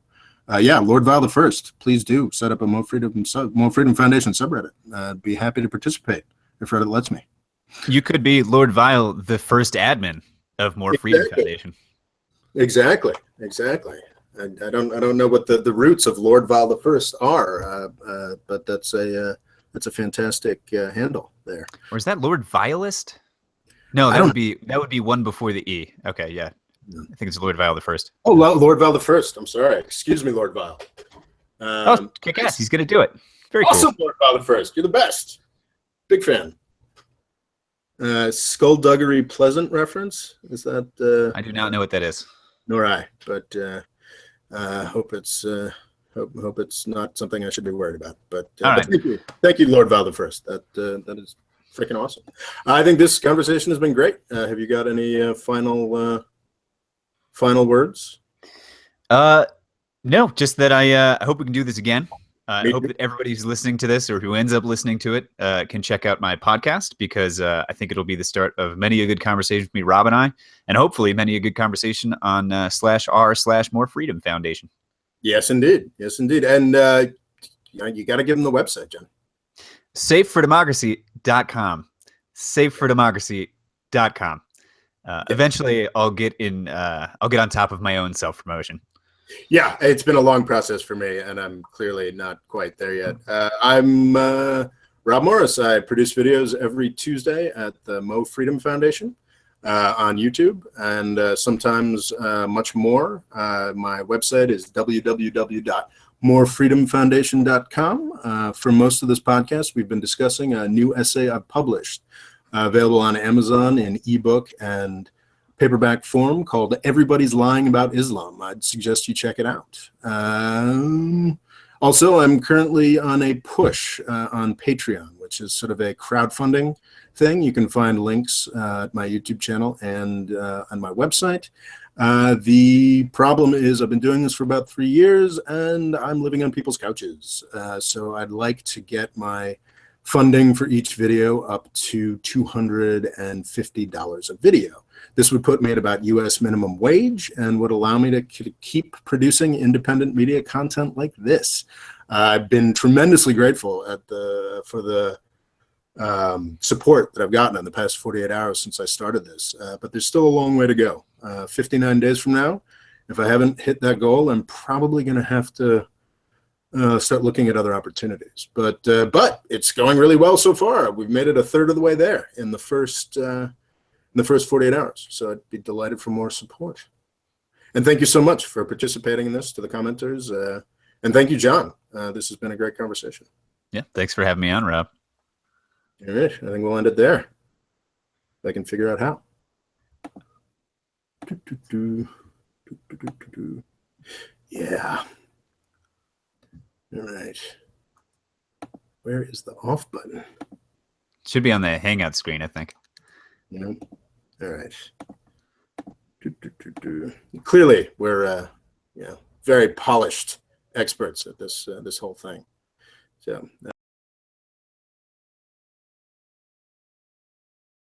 yeah, Lord Vile the First, please do set up a More Freedom Foundation subreddit. I'd be happy to participate if Reddit lets me. You could be Lord Vile, the first admin of More Freedom Foundation. Exactly. I don't know what the roots of Lord Vile the First are, but that's a fantastic handle there. Or is that Lord Vilist? No, that would be one before the E. Okay, yeah. I think it's Lord Vile the First. Oh, Lord Vile the First. I'm sorry. Excuse me, Lord Vile. Oh, kick ass. He's going to do it. Very awesome, cool. Lord Vile the First. You're the best. Big fan. Skullduggery Pleasant reference. Is that? I do not know what that is. Nor I. But hope it's not something I should be worried about. But, right. but thank you, Lord Vile the First. That is freaking awesome. I think this conversation has been great. Have you got any final words? No, just that I hope we can do this again. I hope that everybody who's listening to this or who ends up listening to it can check out my podcast, because I think it'll be the start of many a good conversation between Rob and I, and hopefully many a good conversation on /r/More Freedom Foundation. Yes, indeed. And you got to give them the website, John. SafeForDemocracy.com. SafeForDemocracy.com. Eventually, I'll get on top of my own self-promotion. Yeah, it's been a long process for me, and I'm clearly not quite there yet. I'm Rob Morris. I produce videos every Tuesday at the Mo Freedom Foundation on YouTube, and sometimes much more. My website is www.morefreedomfoundation.com. For most of this podcast, we've been discussing a new essay I've published, available on Amazon in ebook and paperback form, called Everybody's Lying About Islam. I'd suggest you check it out. Also, I'm currently on a push on Patreon, which is sort of a crowdfunding thing. You can find links at my YouTube channel and on my website. The problem is I've been doing this for about 3 years, and I'm living on people's couches. So I'd like to get my funding for each video up to $250 a video. This would put me at about US minimum wage and would allow me to keep producing independent media content like this. I've been tremendously grateful for the support that I've gotten in the past 48 hours since I started this, but there's still a long way to go. 59 days from now, if I haven't hit that goal, I'm probably going to have to start looking at other opportunities. But it's going really well so far. We've made it a third of the way there in the first 48 hours. So I'd be delighted for more support. And thank you so much for participating in this, to the commenters. And thank you, John. This has been a great conversation. Yeah, thanks for having me on, Rob. All right, I think we'll end it there. If I can figure out how. Yeah. All right. Where is the off button? Should be on the Hangout screen, I think. Yeah. All right. Clearly, we're very polished experts at this whole thing. So.